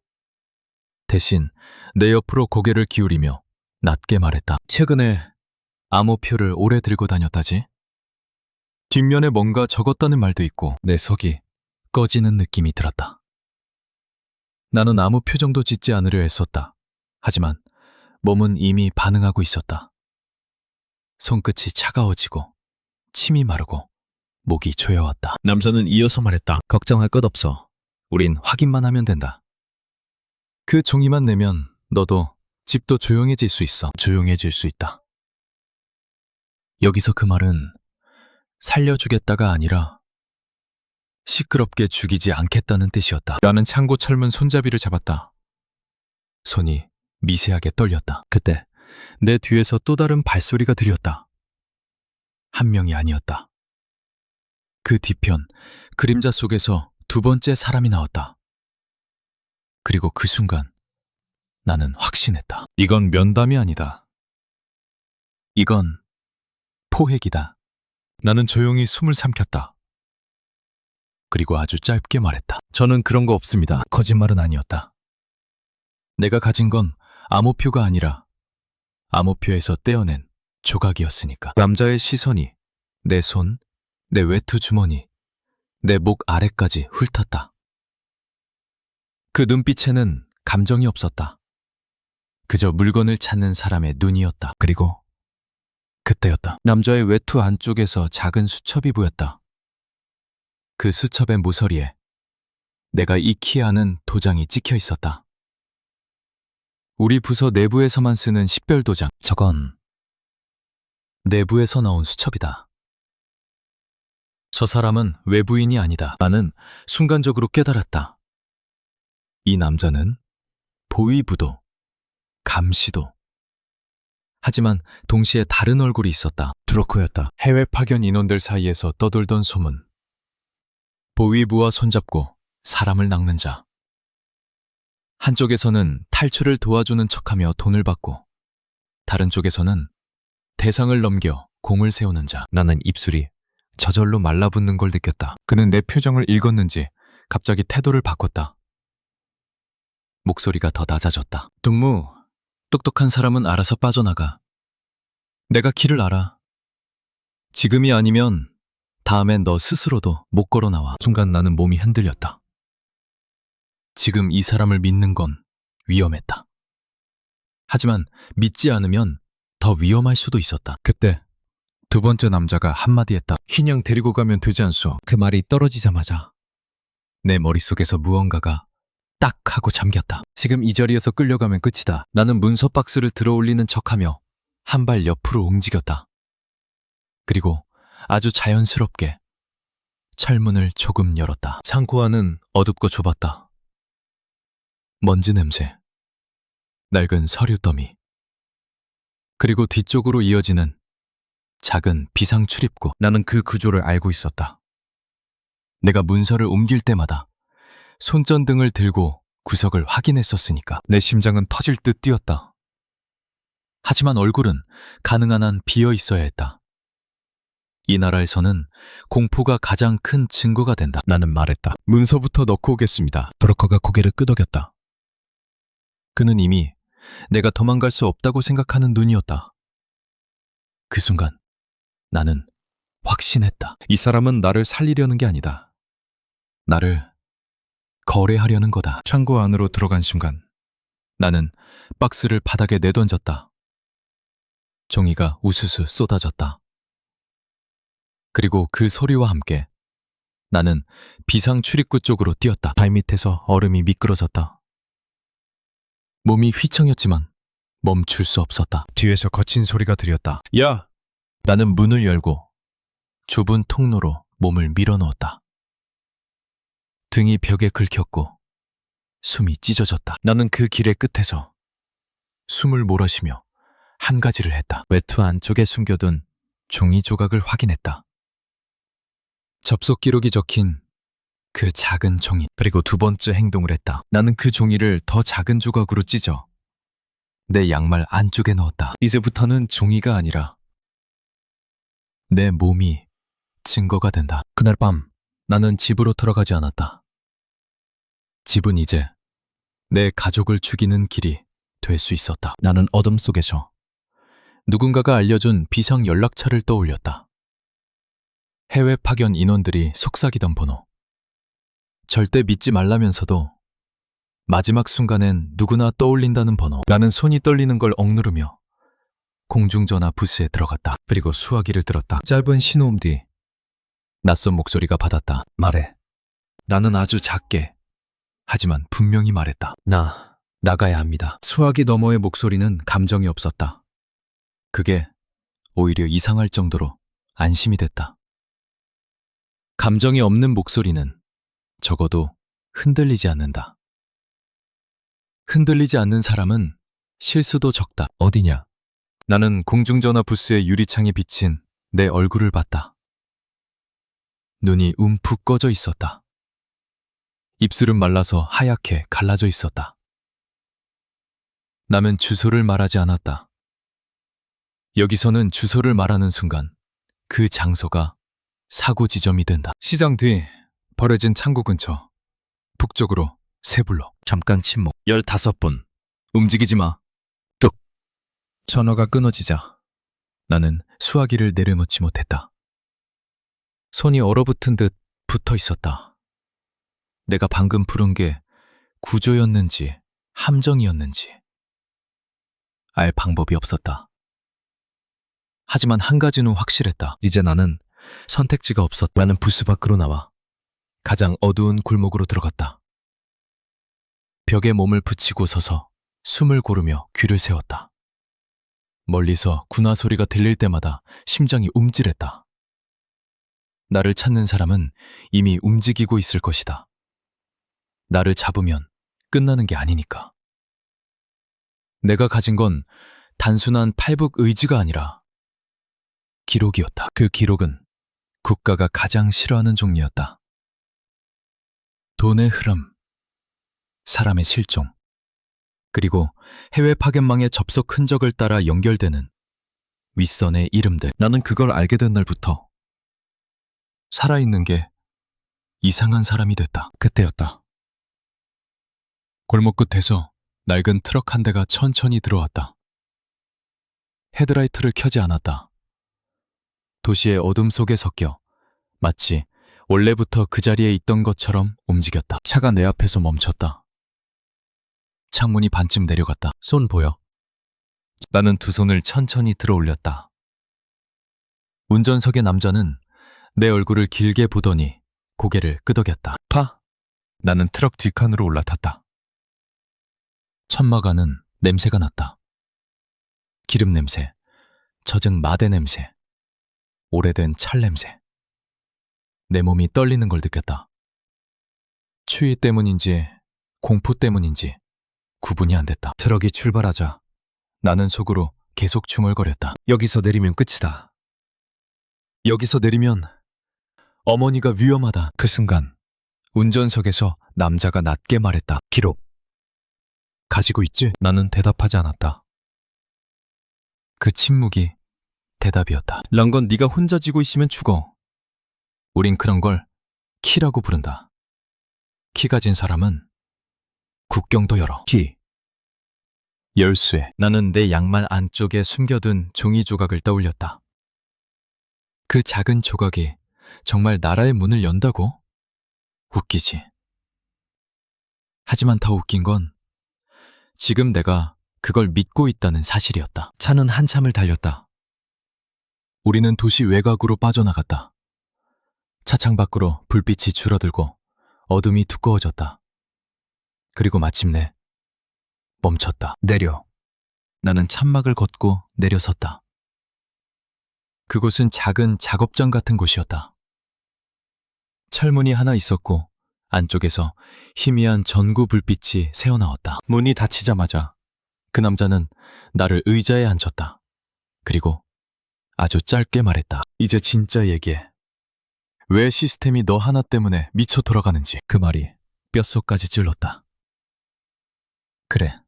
대신 내 옆으로 고개를 기울이며 낮게 말했다. 최근에 암호표를 오래 들고 다녔다지? 뒷면에 뭔가 적었다는 말도 있고 내 속이 꺼지는 느낌이 들었다. 나는 아무 표정도 짓지 않으려 애썼다. 하지만 몸은 이미 반응하고 있었다. 손끝이 차가워지고 침이 마르고 목이 조여왔다. 남자는 이어서 말했다. 걱정할 것 없어. 우린 확인만 하면 된다. 그 종이만 내면 너도 집도 조용해질 수 있어. 조용해질 수 있다. 여기서 그 말은 살려주겠다가 아니라 시끄럽게 죽이지 않겠다는 뜻이었다. 나는 창고 철문 손잡이를 잡았다. 손이 미세하게 떨렸다. 그때 내 뒤에서 또 다른 발소리가 들렸다. 한 명이 아니었다. 그 뒤편 그림자 속에서 두 번째 사람이 나왔다. 그리고 그 순간 나는 확신했다. 이건 면담이 아니다. 이건 포획이다. 나는 조용히 숨을 삼켰다. 그리고 아주 짧게 말했다. 저는 그런 거 없습니다. 거짓말은 아니었다. 내가 가진 건 암호표가 아니라 암호표에서 떼어낸 조각이었으니까. 남자의 시선이 내 손, 내 외투 주머니, 내 목 아래까지 훑었다. 그 눈빛에는 감정이 없었다. 그저 물건을 찾는 사람의 눈이었다. 그리고 그때였다. 남자의 외투 안쪽에서 작은 수첩이 보였다. 그 수첩의 모서리에 내가 익히 아는 도장이 찍혀 있었다. 우리 부서 내부에서만 쓰는 식별 도장. 저건 내부에서 나온 수첩이다. 저 사람은 외부인이 아니다. 나는 순간적으로 깨달았다. 이 남자는 보위부도, 감시도. 하지만 동시에 다른 얼굴이 있었다. 드로커였다. 해외 파견 인원들 사이에서 떠돌던 소문. 보위부와 손잡고 사람을 낚는 자. 한쪽에서는 탈출을 도와주는 척하며 돈을 받고 다른 쪽에서는 대상을 넘겨 공을 세우는 자. 나는 입술이 저절로 말라붙는 걸 느꼈다. 그는 내 표정을 읽었는지 갑자기 태도를 바꿨다. 목소리가 더 낮아졌다. 동무, 똑똑한 사람은 알아서 빠져나가. 내가 길을 알아. 지금이 아니면 다음엔 너 스스로도 못 걸어 나와. 순간 나는 몸이 흔들렸다. 지금 이 사람을 믿는 건 위험했다. 하지만 믿지 않으면 더 위험할 수도 있었다. 그때 두 번째 남자가 한마디 했다. 흰양 데리고 가면 되지 않소. 그 말이 떨어지자마자 내 머릿속에서 무언가가 딱 하고 잠겼다. 지금 이 자리에서 끌려가면 끝이다. 나는 문서 박스를 들어 올리는 척하며 한 발 옆으로 움직였다. 그리고 아주 자연스럽게 철문을 조금 열었다. 창고 안은 어둡고 좁았다. 먼지 냄새, 낡은 서류 더미, 그리고 뒤쪽으로 이어지는 작은 비상 출입구. 나는 그 구조를 알고 있었다. 내가 문서를 옮길 때마다 손전등을 들고 구석을 확인했었으니까. 내 심장은 터질 듯 뛰었다. 하지만 얼굴은 가능한 한 비어 있어야 했다. 이 나라에서는 공포가 가장 큰 증거가 된다. 나는 말했다. 문서부터 넣고 오겠습니다. 드로커가 고개를 끄덕였다. 그는 이미 내가 도망갈 수 없다고 생각하는 눈이었다. 그 순간 나는 확신했다. 이 사람은 나를 살리려는 게 아니다. 나를 거래하려는 거다. 창고 안으로 들어간 순간 나는 박스를 바닥에 내던졌다. 종이가 우수수 쏟아졌다. 그리고 그 소리와 함께 나는 비상 출입구 쪽으로 뛰었다. 발밑에서 얼음이 미끄러졌다. 몸이 휘청였지만 멈출 수 없었다. 뒤에서 거친 소리가 들렸다. 야! 나는 문을 열고 좁은 통로로 몸을 밀어넣었다. 등이 벽에 긁혔고 숨이 찢어졌다. 나는 그 길의 끝에서 숨을 몰아쉬며 한 가지를 했다. 외투 안쪽에 숨겨둔 종이 조각을 확인했다. 접속 기록이 적힌 그 작은 종이. 그리고 두 번째 행동을 했다. 나는 그 종이를 더 작은 조각으로 찢어 내 양말 안쪽에 넣었다. 이제부터는 종이가 아니라 내 몸이 증거가 된다. 그날 밤 나는 집으로 돌아가지 않았다. 집은 이제 내 가족을 죽이는 길이 될 수 있었다. 나는 어둠 속에서 누군가가 알려준 비상 연락처를 떠올렸다. 해외 파견 인원들이 속삭이던 번호. 절대 믿지 말라면서도 마지막 순간엔 누구나 떠올린다는 번호. 나는 손이 떨리는 걸 억누르며 공중전화 부스에 들어갔다. 그리고 수화기를 들었다. 짧은 신호음 뒤 낯선 목소리가 받았다. 말해. 나는 아주 작게 하지만 분명히 말했다. 나가야 합니다. 수화기 너머의 목소리는 감정이 없었다. 그게 오히려 이상할 정도로 안심이 됐다. 감정이 없는 목소리는 적어도 흔들리지 않는다. 흔들리지 않는 사람은 실수도 적다. 어디냐? 나는 공중전화 부스의 유리창에 비친 내 얼굴을 봤다. 눈이 움푹 꺼져 있었다. 입술은 말라서 하얗게 갈라져 있었다. 남은 주소를 말하지 않았다. 여기서는 주소를 말하는 순간 그 장소가 사고 지점이 된다. 시장 뒤 버려진 창고 근처 북쪽으로 세 블록. 잠깐 침묵. 15분. 움직이지 마. 뚝. 전화가 끊어지자 나는 수화기를 내려놓지 못했다. 손이 얼어붙은 듯 붙어 있었다. 내가 방금 부른 게 구조였는지 함정이었는지 알 방법이 없었다. 하지만 한 가지는 확실했다. 이제 나는 선택지가 없었다. 나는 부스 밖으로 나와 가장 어두운 골목으로 들어갔다. 벽에 몸을 붙이고 서서 숨을 고르며 귀를 세웠다. 멀리서 군화 소리가 들릴 때마다 심장이 움찔했다. 나를 찾는 사람은 이미 움직이고 있을 것이다. 나를 잡으면 끝나는 게 아니니까. 내가 가진 건 단순한 팔북 의지가 아니라 기록이었다. 그 기록은 국가가 가장 싫어하는 종류였다. 돈의 흐름, 사람의 실종, 그리고 해외 파견망의 접속 흔적을 따라 연결되는 윗선의 이름들. 나는 그걸 알게 된 날부터 살아있는 게 이상한 사람이 됐다. 그때였다. 골목 끝에서 낡은 트럭 한 대가 천천히 들어왔다. 헤드라이트를 켜지 않았다. 도시의 어둠 속에 섞여 마치 원래부터 그 자리에 있던 것처럼 움직였다. 차가 내 앞에서 멈췄다. 창문이 반쯤 내려갔다. 손 보여? 나는 두 손을 천천히 들어 올렸다. 운전석의 남자는 내 얼굴을 길게 보더니 고개를 끄덕였다. 파! 나는 트럭 뒷칸으로 올라탔다. 천막안은 냄새가 났다. 기름 냄새, 젖은 마대 냄새, 오래된 찰 냄새. 내 몸이 떨리는 걸 느꼈다. 추위 때문인지 공포 때문인지 구분이 안 됐다. 트럭이 출발하자 나는 속으로 계속 중얼거렸다. 여기서 내리면 끝이다. 여기서 내리면 어머니가 위험하다. 그 순간 운전석에서 남자가 낮게 말했다. 기록. 가지고 있지? 나는 대답하지 않았다. 그 침묵이 대답이었다. 런건 네가 혼자 쥐고 있으면 죽어. 우린 그런 걸 키라고 부른다. 키 가진 사람은 국경도 열어. 키. 열쇠. 나는 내 양말 안쪽에 숨겨둔 종이 조각을 떠올렸다. 그 작은 조각이 정말 나라의 문을 연다고? 웃기지. 하지만 더 웃긴 건 지금 내가 그걸 믿고 있다는 사실이었다. 차는 한참을 달렸다. 우리는 도시 외곽으로 빠져나갔다. 차창 밖으로 불빛이 줄어들고 어둠이 두꺼워졌다. 그리고 마침내 멈췄다. 내려. 나는 천막을 걷고 내려섰다. 그곳은 작은 작업장 같은 곳이었다. 철문이 하나 있었고 안쪽에서 희미한 전구 불빛이 새어나왔다. 문이 닫히자마자 그 남자는 나를 의자에 앉혔다. 그리고 아주 짧게 말했다. 이제 진짜 얘기해. 왜 시스템이 너 하나 때문에 미쳐 돌아가는지. 그 말이 뼛속까지 찔렀다. 그래.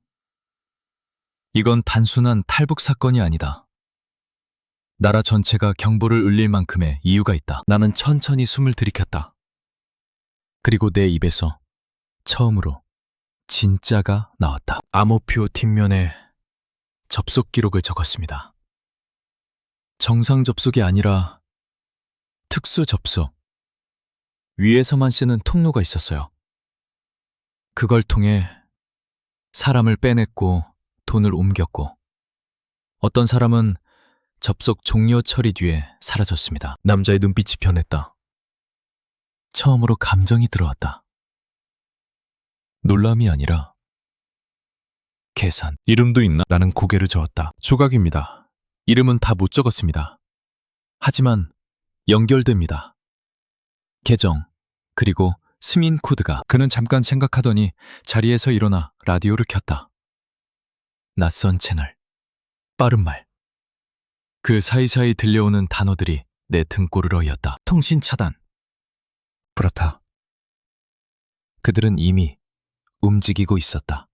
이건 단순한 탈북 사건이 아니다. 나라 전체가 경보를 울릴 만큼의 이유가 있다. 나는 천천히 숨을 들이켰다. 그리고 내 입에서 처음으로 진짜가 나왔다. 암호표 뒷면에 접속 기록을 적었습니다. 정상 접속이 아니라 특수 접속. 위에서만 쓰는 통로가 있었어요. 그걸 통해 사람을 빼냈고 돈을 옮겼고 어떤 사람은 접속 종료 처리 뒤에 사라졌습니다. 남자의 눈빛이 변했다. 처음으로 감정이 들어왔다. 놀람이 아니라 계산. 이름도 있나? 나는 고개를 저었다. 조각입니다. 이름은 다 못 적었습니다. 하지만 연결됩니다. 계정, 그리고 스민 코드가. 그는 잠깐 생각하더니 자리에서 일어나 라디오를 켰다. 낯선 채널, 빠른 말. 그 사이사이 들려오는 단어들이 내 등골을 어이었다. 통신 차단. 그렇다. 그들은 이미 움직이고 있었다.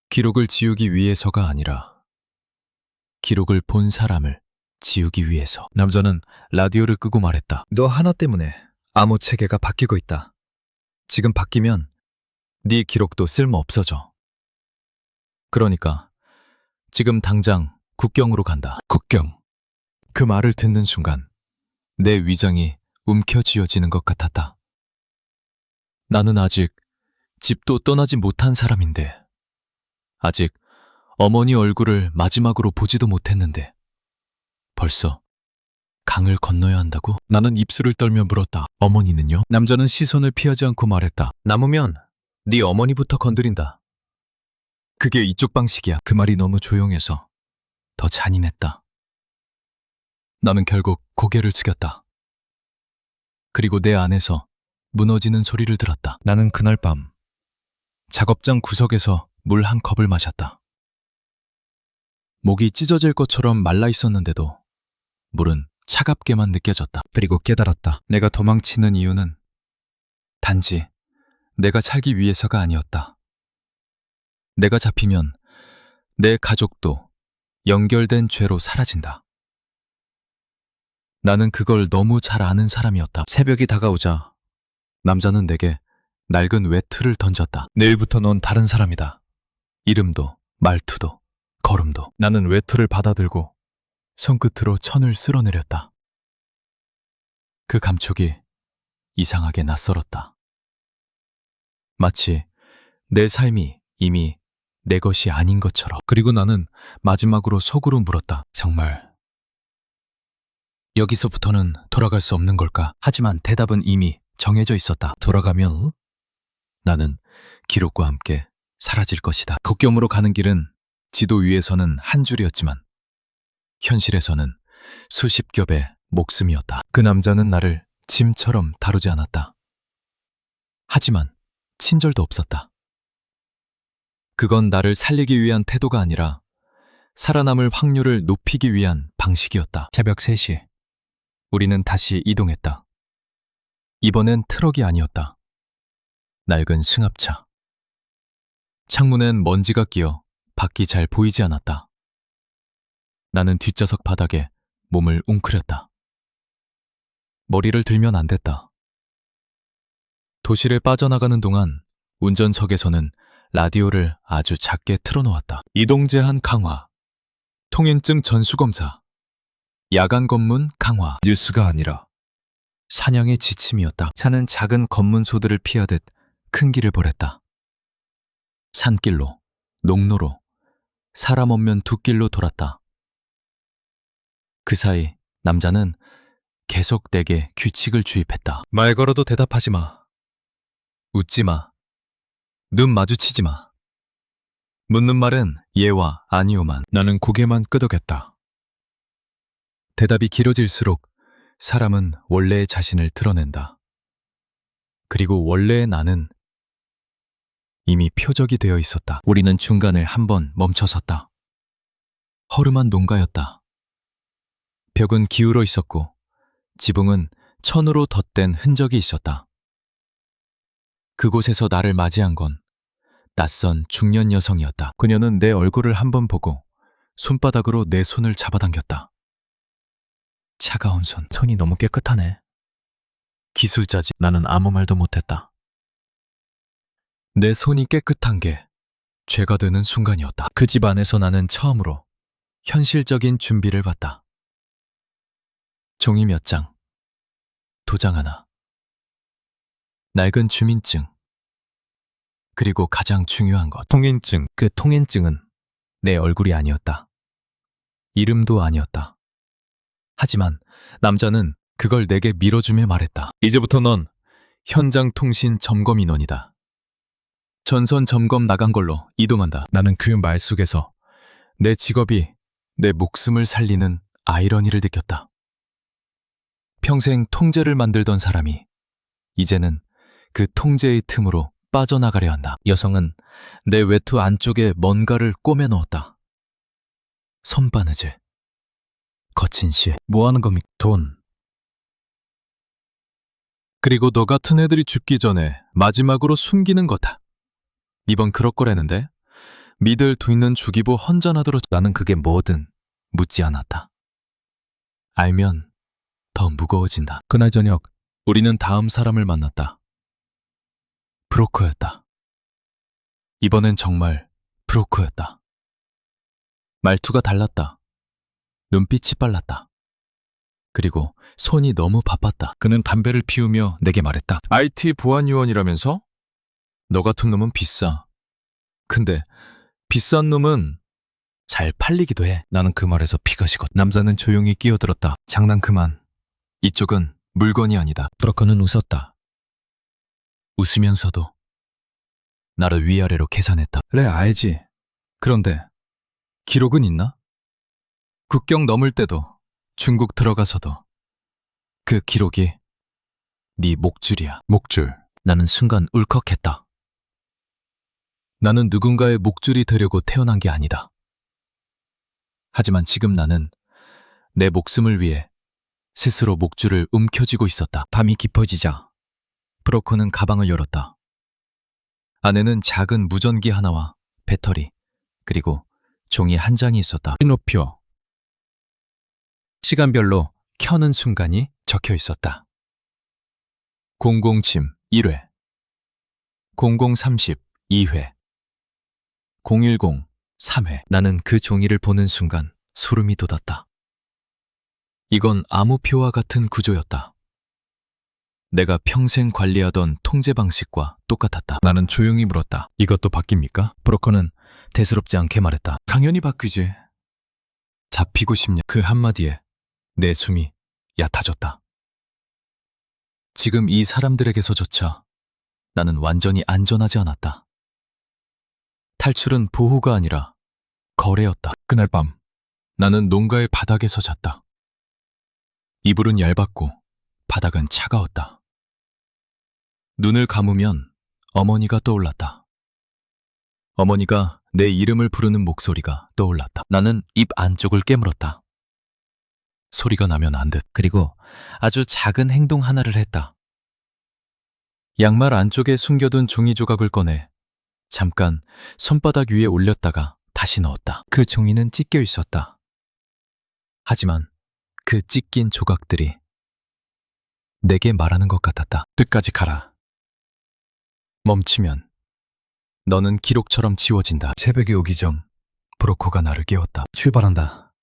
기록을 지우기 위해서가 아니라 기록을 본 사람을 지우기 위해서. 남자는 라디오를 끄고 말했다. 너 하나 때문에 암호 체계가 바뀌고 있다. 지금 바뀌면 네 기록도 쓸모 없어져. 그러니까 지금 당장 국경으로 간다. 국경. 그 말을 듣는 순간 내 위장이 움켜쥐어지는 것 같았다. 나는 아직 집도 떠나지 못한 사람인데, 아직 어머니 얼굴을 마지막으로 보지도 못했는데 벌써 강을 건너야 한다고? 나는 입술을 떨며 물었다. 어머니는요? 남자는 시선을 피하지 않고 말했다. 남으면 네 어머니부터 건드린다. 그게 이쪽 방식이야. 그 말이 너무 조용해서 더 잔인했다. 나는 결국 고개를 숙였다. 그리고 내 안에서 무너지는 소리를 들었다. 나는 그날 밤 작업장 구석에서 물 한 컵을 마셨다. 목이 찢어질 것처럼 말라 있었는데도 물은 차갑게만 느껴졌다. 그리고 깨달았다. 내가 도망치는 이유는 단지 내가 살기 위해서가 아니었다. 내가 잡히면 내 가족도 연결된 죄로 사라진다. 나는 그걸 너무 잘 아는 사람이었다. 새벽이 다가오자 남자는 내게 낡은 외투를 던졌다. 내일부터 넌 다른 사람이다. 이름도 말투도 걸음도. 나는 외투를 받아들고 손끝으로 천을 쓸어내렸다. 그 감촉이 이상하게 낯설었다. 마치 내 삶이 이미 내 것이 아닌 것처럼. 그리고 나는 마지막으로 속으로 물었다. 정말 여기서부터는 돌아갈 수 없는 걸까? 하지만 대답은 이미 정해져 있었다. 돌아가면 나는 기록과 함께 사라질 것이다. 국경으로 가는 길은 지도 위에서는 한 줄이었지만 현실에서는 수십 겹의 목숨이었다. 그 남자는 나를 짐처럼 다루지 않았다. 하지만 친절도 없었다. 그건 나를 살리기 위한 태도가 아니라 살아남을 확률을 높이기 위한 방식이었다. 새벽 3시, 우리는 다시 이동했다. 이번엔 트럭이 아니었다. 낡은 승합차. 창문엔 먼지가 끼어 밖이 잘 보이지 않았다. 나는 뒷좌석 바닥에 몸을 웅크렸다. 머리를 들면 안 됐다. 도시를 빠져나가는 동안 운전석에서는 라디오를 아주 작게 틀어놓았다. 이동 제한 강화, 통행증 전수검사, 야간 검문 강화. 뉴스가 아니라 사냥의 지침이었다. 차는 작은 검문소들을 피하듯 큰 길을 벌였다. 산길로, 농로로, 사람 없는 두 길로 돌았다. 그 사이 남자는 계속 내게 규칙을 주입했다. 말 걸어도 대답하지 마. 웃지 마. 눈 마주치지 마. 묻는 말은 예와 아니오만. 나는 고개만 끄덕였다. 대답이 길어질수록 사람은 원래의 자신을 드러낸다. 그리고 원래의 나는 이미 표적이 되어 있었다. 우리는 중간을 한번 멈춰섰다. 허름한 농가였다. 벽은 기울어 있었고 지붕은 천으로 덧댄 흔적이 있었다. 그곳에서 나를 맞이한 건 낯선 중년 여성이었다. 그녀는 내 얼굴을 한번 보고 손바닥으로 내 손을 잡아당겼다. 차가운 손이 너무 깨끗하네. 기술자지. 나는 아무 말도 못했다. 내 손이 깨끗한 게 죄가 되는 순간이었다. 그 집 안에서 나는 처음으로 현실적인 준비를 봤다. 종이 몇 장, 도장 하나, 낡은 주민증, 그리고 가장 중요한 것, 통행증. 그 통행증은 내 얼굴이 아니었다. 이름도 아니었다. 하지만 남자는 그걸 내게 밀어주며 말했다. 이제부터 넌 현장 통신 점검 인원이다. 전선 점검 나간 걸로 이동한다. 나는 그 말 속에서 내 직업이 내 목숨을 살리는 아이러니를 느꼈다. 평생 통제를 만들던 사람이 이제는 그 통제의 틈으로 빠져나가려 한다. 여성은 내 외투 안쪽에 뭔가를 꼬매 넣었다. 손바느질. 거친 시. 뭐 하는 겁니까? 돈. 그리고 너 같은 애들이 죽기 전에 마지막으로 숨기는 거다. 이번 그럴 거라는데 믿을 두 있는 주기보 헌전하도록. 나는 그게 뭐든 묻지 않았다. 알면 더 무거워진다. 그날 저녁 우리는 다음 사람을 만났다. 브로커였다. 이번엔 정말 브로커였다. 말투가 달랐다. 눈빛이 빨랐다. 그리고 손이 너무 바빴다. 그는 담배를 피우며 내게 말했다. IT 보안 요원이라면서? 너 같은 놈은 비싸. 근데 비싼 놈은 잘 팔리기도 해. 나는 그 말에서 피가 식었다. 남자는 조용히 끼어들었다. 장난 그만. 이쪽은 물건이 아니다. 브로커는 웃었다. 웃으면서도 나를 위아래로 계산했다. 그래, 알지. 그런데 기록은 있나? 국경 넘을 때도 중국 들어가서도 그 기록이 네 목줄이야. 목줄. 나는 순간 울컥했다. 나는 누군가의 목줄이 되려고 태어난 게 아니다. 하지만 지금 나는 내 목숨을 위해 스스로 목줄을 움켜쥐고 있었다. 밤이 깊어지자 브로커는 가방을 열었다. 안에는 작은 무전기 하나와 배터리, 그리고 종이 한 장이 있었다. 신호표. 시간별로 켜는 순간이 적혀 있었다. 00침 1회, 0030 2회, 010 3회. 나는 그 종이를 보는 순간 소름이 돋았다. 이건 암호표와 같은 구조였다. 내가 평생 관리하던 통제 방식과 똑같았다. 나는 조용히 물었다. 이것도 바뀝니까? 브로커는 대수롭지 않게 말했다. 당연히 바뀌지. 잡히고 싶냐? 그 한마디에 내 숨이 얕아졌다. 지금 이 사람들에게서조차 나는 완전히 안전하지 않았다. 탈출은 보호가 아니라 거래였다. 그날 밤 나는 농가의 바닥에서 잤다. 이불은 얇았고 바닥은 차가웠다. 눈을 감으면 어머니가 떠올랐다. 어머니가 내 이름을 부르는 목소리가 떠올랐다. 나는 입 안쪽을 깨물었다. 소리가 나면 안 돼. 그리고 아주 작은 행동 하나를 했다. 양말 안쪽에 숨겨둔 종이 조각을 꺼내 잠깐 손바닥 위에 올렸다가 다시 넣었다. 그 종이는 찢겨 있었다. 하지만 그 찢긴 조각들이 내게 말하는 것 같았다. 끝까지 가라. 멈추면 너는 기록처럼 지워진다. 새벽이 오기 전 브로커가 나를 깨웠다. 출발한다.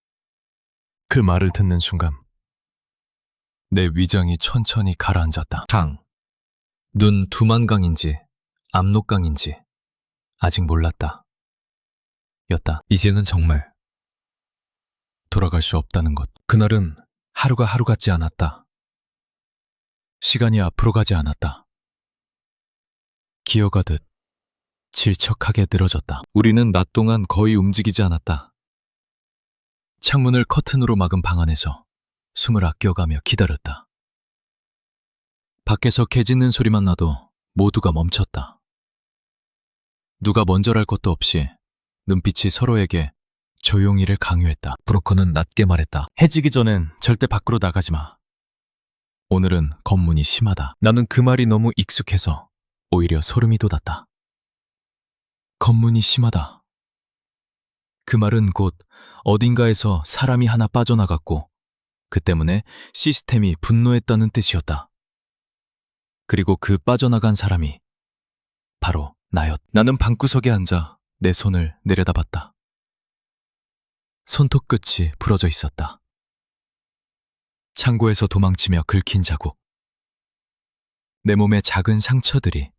그 말을 듣는 순간 내 위장이 천천히 가라앉았다. 눈 두만강인지 압록강인지 아직 몰랐다. 였다. 이제는 정말 돌아갈 수 없다는 것. 그날은 하루가 하루 같지 않았다. 시간이 앞으로 가지 않았다. 기어가듯 질척하게 늘어졌다. 우리는 낮 동안 거의 움직이지 않았다. 창문을 커튼으로 막은 방 안에서 숨을 아껴가며 기다렸다. 밖에서 개 짖는 소리만 나도 모두가 멈췄다. 누가 먼저랄 것도 없이 눈빛이 서로에게 조용히를 강요했다. 브로커는 낮게 말했다. 해지기 전엔 절대 밖으로 나가지 마. 오늘은 검문이 심하다. 나는 그 말이 너무 익숙해서 오히려 소름이 돋았다. 검문이 심하다. 그 말은 곧 어딘가에서 사람이 하나 빠져나갔고 그 때문에 시스템이 분노했다는 뜻이었다. 그리고 그 빠져나간 사람이 바로 나였다. 나는 방구석에 앉아 내 손을 내려다봤다. 손톱 끝이 부러져 있었다. 창고에서 도망치며 긁힌 자국. 내 몸에 작은 상처들이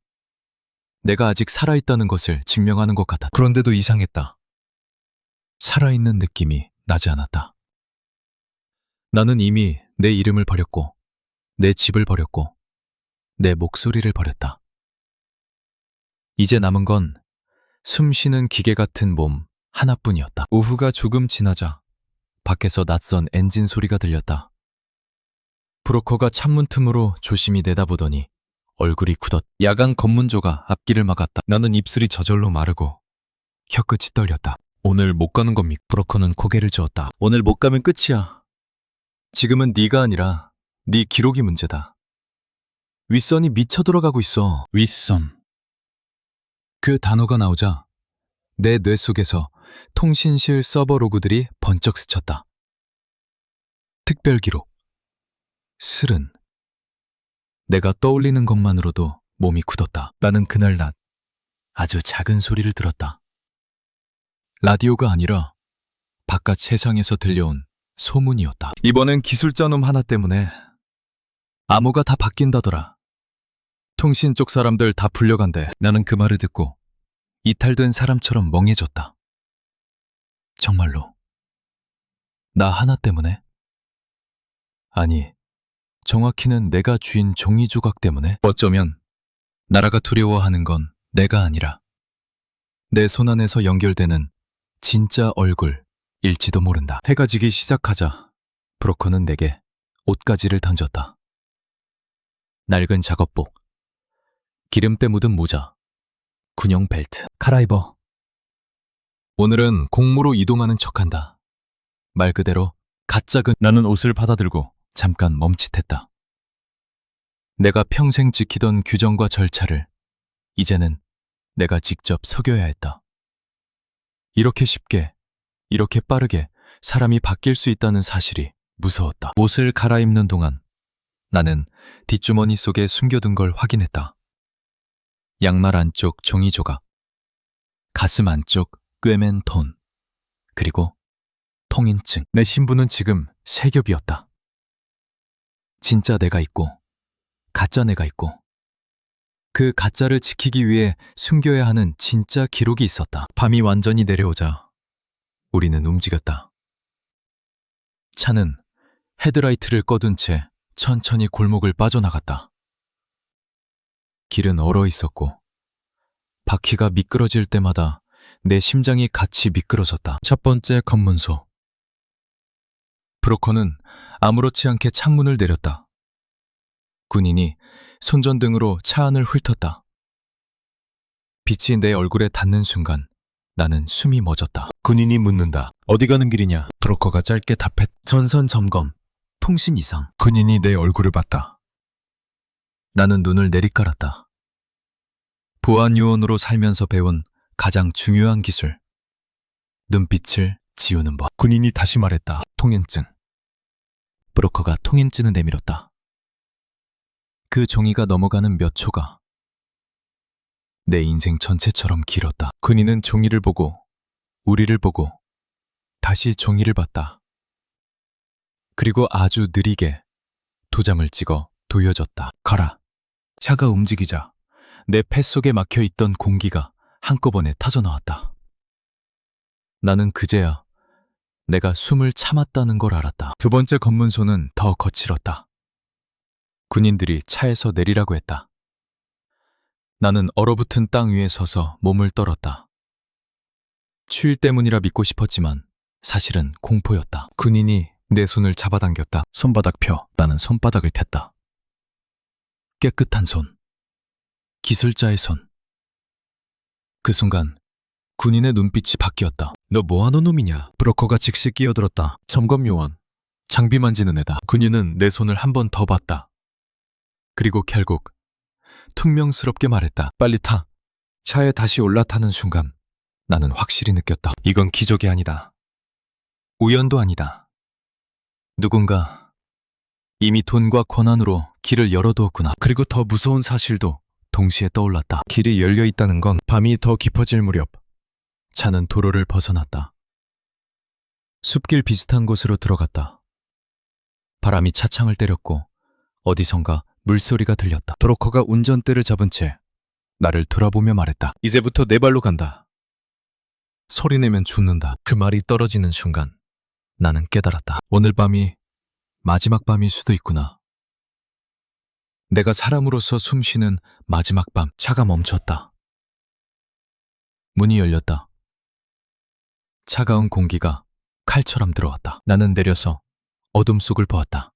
내가 아직 살아있다는 것을 증명하는 것 같았다. 그런데도 이상했다. 살아있는 느낌이 나지 않았다. 나는 이미 내 이름을 버렸고, 내 집을 버렸고, 내 목소리를 버렸다. 이제 남은 건 숨쉬는 기계 같은 몸 하나뿐이었다. 오후가 조금 지나자 밖에서 낯선 엔진 소리가 들렸다. 브로커가 창문 틈으로 조심히 내다보더니 얼굴이 굳었다. 야간 검문조가 앞길을 막았다. 나는 입술이 저절로 마르고 혀끝이 떨렸다. 오늘 못 가는 겁니까? 브로커는 고개를 저었다. 오늘 못 가면 끝이야. 지금은 네가 아니라 네 기록이 문제다. 윗선이 미쳐 돌아가고 있어. 윗선. 그 단어가 나오자 내 뇌 속에서 통신실 서버 로그들이 번쩍 스쳤다. 특별 기록. 슬은. 내가 떠올리는 것만으로도 몸이 굳었다. 나는 그날 낮 아주 작은 소리를 들었다. 라디오가 아니라 바깥 세상에서 들려온 소문이었다. 이번엔 기술자 놈 하나 때문에 암호가 다 바뀐다더라. 통신 쪽 사람들 다 불려간대. 나는 그 말을 듣고 이탈된 사람처럼 멍해졌다. 정말로 나 하나 때문에? 아니, 정확히는 내가 쥐인 종이 조각 때문에? 어쩌면 나라가 두려워하는 건 내가 아니라 내 손 안에서 연결되는 진짜 얼굴일지도 모른다. 해가 지기 시작하자 브로커는 내게 옷가지를 던졌다. 낡은 작업복, 기름때 묻은 모자, 군용 벨트. 갈아입어. 오늘은 공무로 이동하는 척한다. 말 그대로 가짜근. 나는 옷을 받아들고 잠깐 멈칫했다. 내가 평생 지키던 규정과 절차를 이제는 내가 직접 석여야 했다. 이렇게 쉽게, 이렇게 빠르게 사람이 바뀔 수 있다는 사실이 무서웠다. 옷을 갈아입는 동안 나는 뒷주머니 속에 숨겨둔 걸 확인했다. 양말 안쪽 종이 조각, 가슴 안쪽 꿰맨 돈, 그리고 통인증. 내 신분은 지금 세 겹이었다. 진짜 내가 있고 가짜 내가 있고 그 가짜를 지키기 위해 숨겨야 하는 진짜 기록이 있었다. 밤이 완전히 내려오자 우리는 움직였다. 차는 헤드라이트를 꺼둔 채 천천히 골목을 빠져나갔다. 길은 얼어 있었고 바퀴가 미끄러질 때마다 내 심장이 같이 미끄러졌다. 첫 번째 검문소. 브로커는 아무렇지 않게 창문을 내렸다. 군인이 손전등으로 차 안을 훑었다. 빛이 내 얼굴에 닿는 순간 나는 숨이 멎었다. 군인이 묻는다. 어디 가는 길이냐? 브로커가 짧게 답했. 전선 점검, 통신 이상. 군인이 내 얼굴을 봤다. 나는 눈을 내리깔았다. 보안 요원으로 살면서 배운 가장 중요한 기술. 눈빛을 지우는 법. 군인이 다시 말했다. 통행증. 브로커가 통행증을 내밀었다. 그 종이가 넘어가는 몇 초가 내 인생 전체처럼 길었다. 군인은 종이를 보고 우리를 보고 다시 종이를 봤다. 그리고 아주 느리게 도장을 찍어 돌려줬다. 가라. 차가 움직이자 내 폐속에 막혀있던 공기가 한꺼번에 터져나왔다. 나는 그제야 내가 숨을 참았다는 걸 알았다. 두 번째 검문소는 더 거칠었다. 군인들이 차에서 내리라고 했다. 나는 얼어붙은 땅 위에 서서 몸을 떨었다. 추위 때문이라 믿고 싶었지만 사실은 공포였다. 군인이 내 손을 잡아당겼다. 손바닥 펴. 나는 손바닥을 댔다. 깨끗한 손. 기술자의 손. 그 순간 군인의 눈빛이 바뀌었다. 너 뭐하는 놈이냐? 브로커가 즉시 끼어들었다. 점검 요원, 장비 만지는 애다. 군인은 내 손을 한 번 더 봤다. 그리고 결국 퉁명스럽게 말했다. 빨리 타. 차에 다시 올라타는 순간 나는 확실히 느꼈다. 이건 기적이 아니다. 우연도 아니다. 누군가 이미 돈과 권한으로 길을 열어두었구나. 그리고 더 무서운 사실도 동시에 떠올랐다. 길이 열려 있다는 건 밤이 더 깊어질 무렵 차는 도로를 벗어났다. 숲길 비슷한 곳으로 들어갔다. 바람이 차창을 때렸고 어디선가 물소리가 들렸다. 브로커가 운전대를 잡은 채 나를 돌아보며 말했다. 이제부터 네 발로 간다. 소리내면 죽는다. 그 말이 떨어지는 순간 나는 깨달았다. 오늘 밤이 마지막 밤일 수도 있구나. 내가 사람으로서 숨쉬는 마지막 밤. 차가 멈췄다. 문이 열렸다. 차가운 공기가 칼처럼 들어왔다. 나는 내려서 어둠 속을 보았다.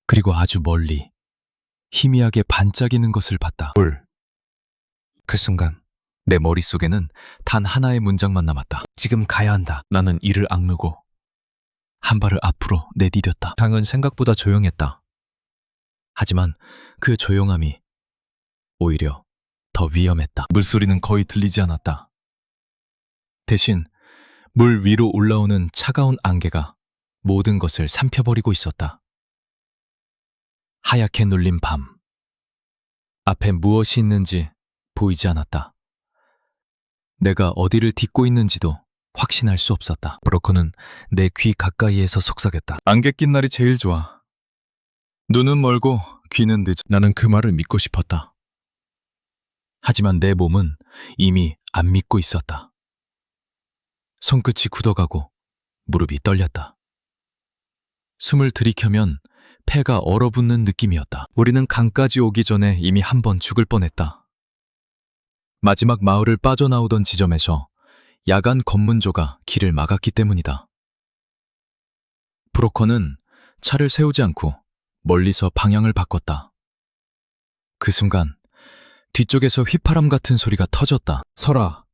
그리고 아주 멀리 희미하게 반짝이는 것을 봤다. 그 순간 내 머릿속에는 단 하나의 문장만 남았다. 지금 가야 한다. 나는 이를 악물고 한 발을 앞으로 내디뎠다. 강은 생각보다 조용했다. 하지만 그 조용함이 오히려 더 위험했다. 물소리는 거의 들리지 않았다. 대신 물 위로 올라오는 차가운 안개가 모든 것을 삼켜버리고 있었다. 하얗게 눌린 밤. 앞에 무엇이 있는지 보이지 않았다. 내가 어디를 딛고 있는지도 확신할 수 없었다. 브로커는 내 귀 가까이에서 속삭였다. 안개 낀 날이 제일 좋아. 눈은 멀고 귀는 늦어. 나는 그 말을 믿고 싶었다. 하지만 내 몸은 이미 안 믿고 있었다. 손끝이 굳어가고 무릎이 떨렸다. 숨을 들이켜면 폐가 얼어붙는 느낌이었다. 우리는 강까지 오기 전에 이미 한 번 죽을 뻔했다. 마지막 마을을 빠져나오던 지점에서 야간 검문조가 길을 막았기 때문이다. 브로커는 차를 세우지 않고 멀리서 방향을 바꿨다. 그 순간 뒤쪽에서 휘파람 같은 소리가 터졌다. 설아,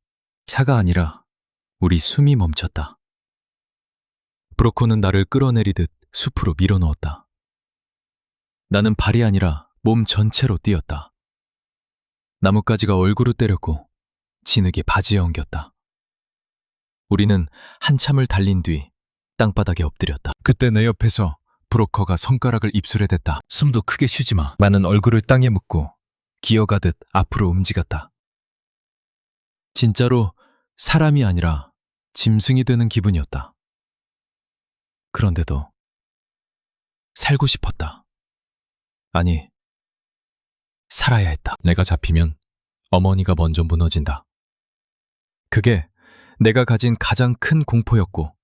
차가 아니라 우리 숨이 멈췄다. 브로커는 나를 끌어내리듯 숲으로 밀어넣었다. 나는 발이 아니라 몸 전체로 뛰었다. 나뭇가지가 얼굴을 때렸고 진흙이 바지에 엉겼다. 우리는 한참을 달린 뒤 땅바닥에 엎드렸다. 그때 내 옆에서 브로커가 손가락을 입술에 댔다. 숨도 크게 쉬지 마. 나는 얼굴을 땅에 묻고 기어가듯 앞으로 움직였다. 진짜로 사람이 아니라 짐승이 되는 기분이었다. 그런데도 살고 싶었다. 아니, 살아야 했다. 내가 잡히면 어머니가 먼저 무너진다. 그게 내가 가진 가장 큰 공포였고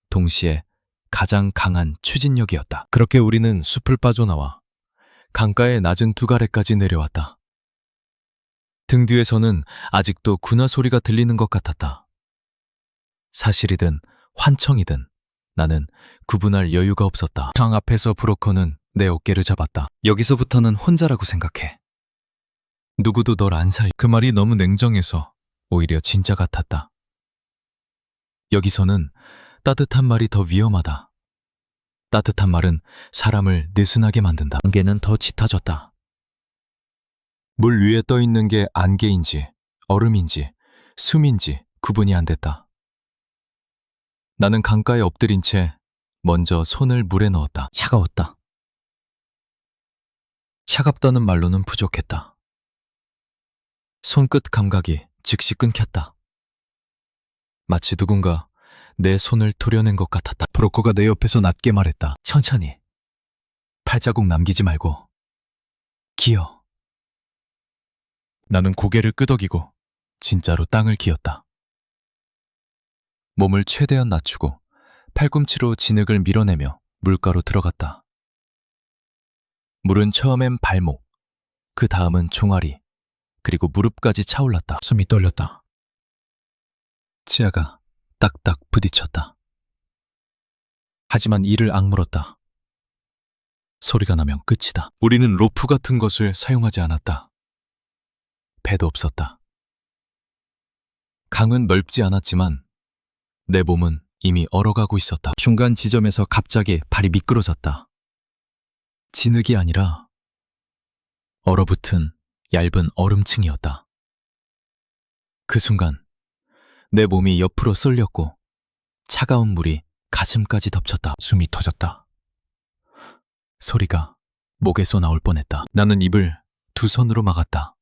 동시에 가장 강한 추진력이었다. 그렇게 우리는 숲을 빠져나와 강가의 낮은 두가래까지 내려왔다. 등 뒤에서는 아직도 군화 소리가 들리는 것 같았다. 사실이든 환청이든 나는 구분할 여유가 없었다. 강 앞에서 브로커는 내 어깨를 잡았다. 여기서부터는 혼자라고 생각해. 누구도 널 안 살. 그 말이 너무 냉정해서 오히려 진짜 같았다. 여기서는 따뜻한 말이 더 위험하다. 따뜻한 말은 사람을 느슨하게 만든다. 안개는 더 짙어졌다. 물 위에 떠 있는 게 안개인지 얼음인지 숨인지 구분이 안 됐다. 나는 강가에 엎드린 채 먼저 손을 물에 넣었다. 차가웠다. 차갑다는 말로는 부족했다. 손끝 감각이 즉시 끊겼다. 마치 누군가 내 손을 도려낸 것 같았다. 브로커가 내 옆에서 낮게 말했다. 천천히. 발자국 남기지 말고. 기어. 나는 고개를 끄덕이고 진짜로 땅을 기었다. 몸을 최대한 낮추고 팔꿈치로 진흙을 밀어내며 물가로 들어갔다. 물은 처음엔 발목, 그 다음은 종아리, 그리고 무릎까지 차올랐다. 숨이 떨렸다. 치아가 딱딱 부딪혔다. 하지만 이를 악물었다. 소리가 나면 끝이다. 우리는 로프 같은 것을 사용하지 않았다. 배도 없었다. 강은 넓지 않았지만 내 몸은 이미 얼어가고 있었다. 중간 지점에서 갑자기 발이 미끄러졌다. 진흙이 아니라 얼어붙은 얇은 얼음층이었다. 그 순간 내 몸이 옆으로 쏠렸고 차가운 물이 가슴까지 덮쳤다. 숨이 터졌다. 소리가 목에서 나올 뻔했다. 나는 입을 두 손으로 막았다.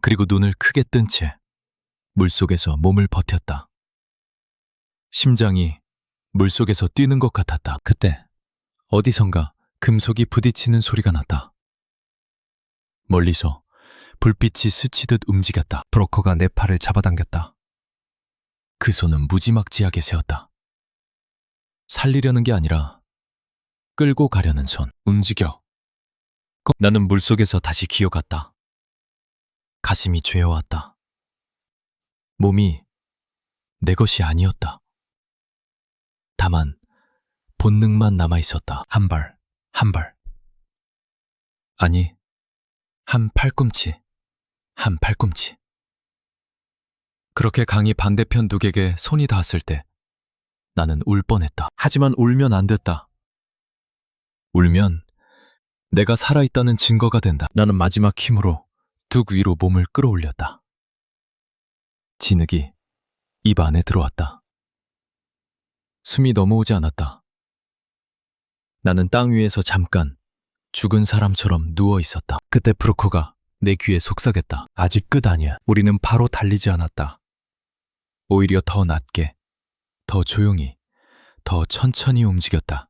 그리고 눈을 크게 뜬 채 물속에서 몸을 버텼다. 심장이 물속에서 뛰는 것 같았다. 그때 어디선가 금속이 부딪히는 소리가 났다. 멀리서 불빛이 스치듯 움직였다. 브로커가 내 팔을 잡아당겼다. 그 손은 무지막지하게 세웠다. 살리려는 게 아니라 끌고 가려는 손. 움직여. 나는 물속에서 다시 기어갔다. 가슴이 죄어왔다. 몸이 내 것이 아니었다. 다만 본능만 남아있었다. 한 발, 한 발. 아니, 한 팔꿈치, 한 팔꿈치. 그렇게 강이 반대편 누객에 손이 닿았을 때 나는 울 뻔했다. 하지만 울면 안 됐다. 울면 내가 살아있다는 증거가 된다. 나는 마지막 힘으로 둑 위로 몸을 끌어올렸다. 진흙이 입 안에 들어왔다. 숨이 넘어오지 않았다. 나는 땅 위에서 잠깐 죽은 사람처럼 누워 있었다. 그때 브로커가 내 귀에 속삭였다. 아직 끝 아니야. 우리는 바로 달리지 않았다. 오히려 더 낮게, 더 조용히, 더 천천히 움직였다.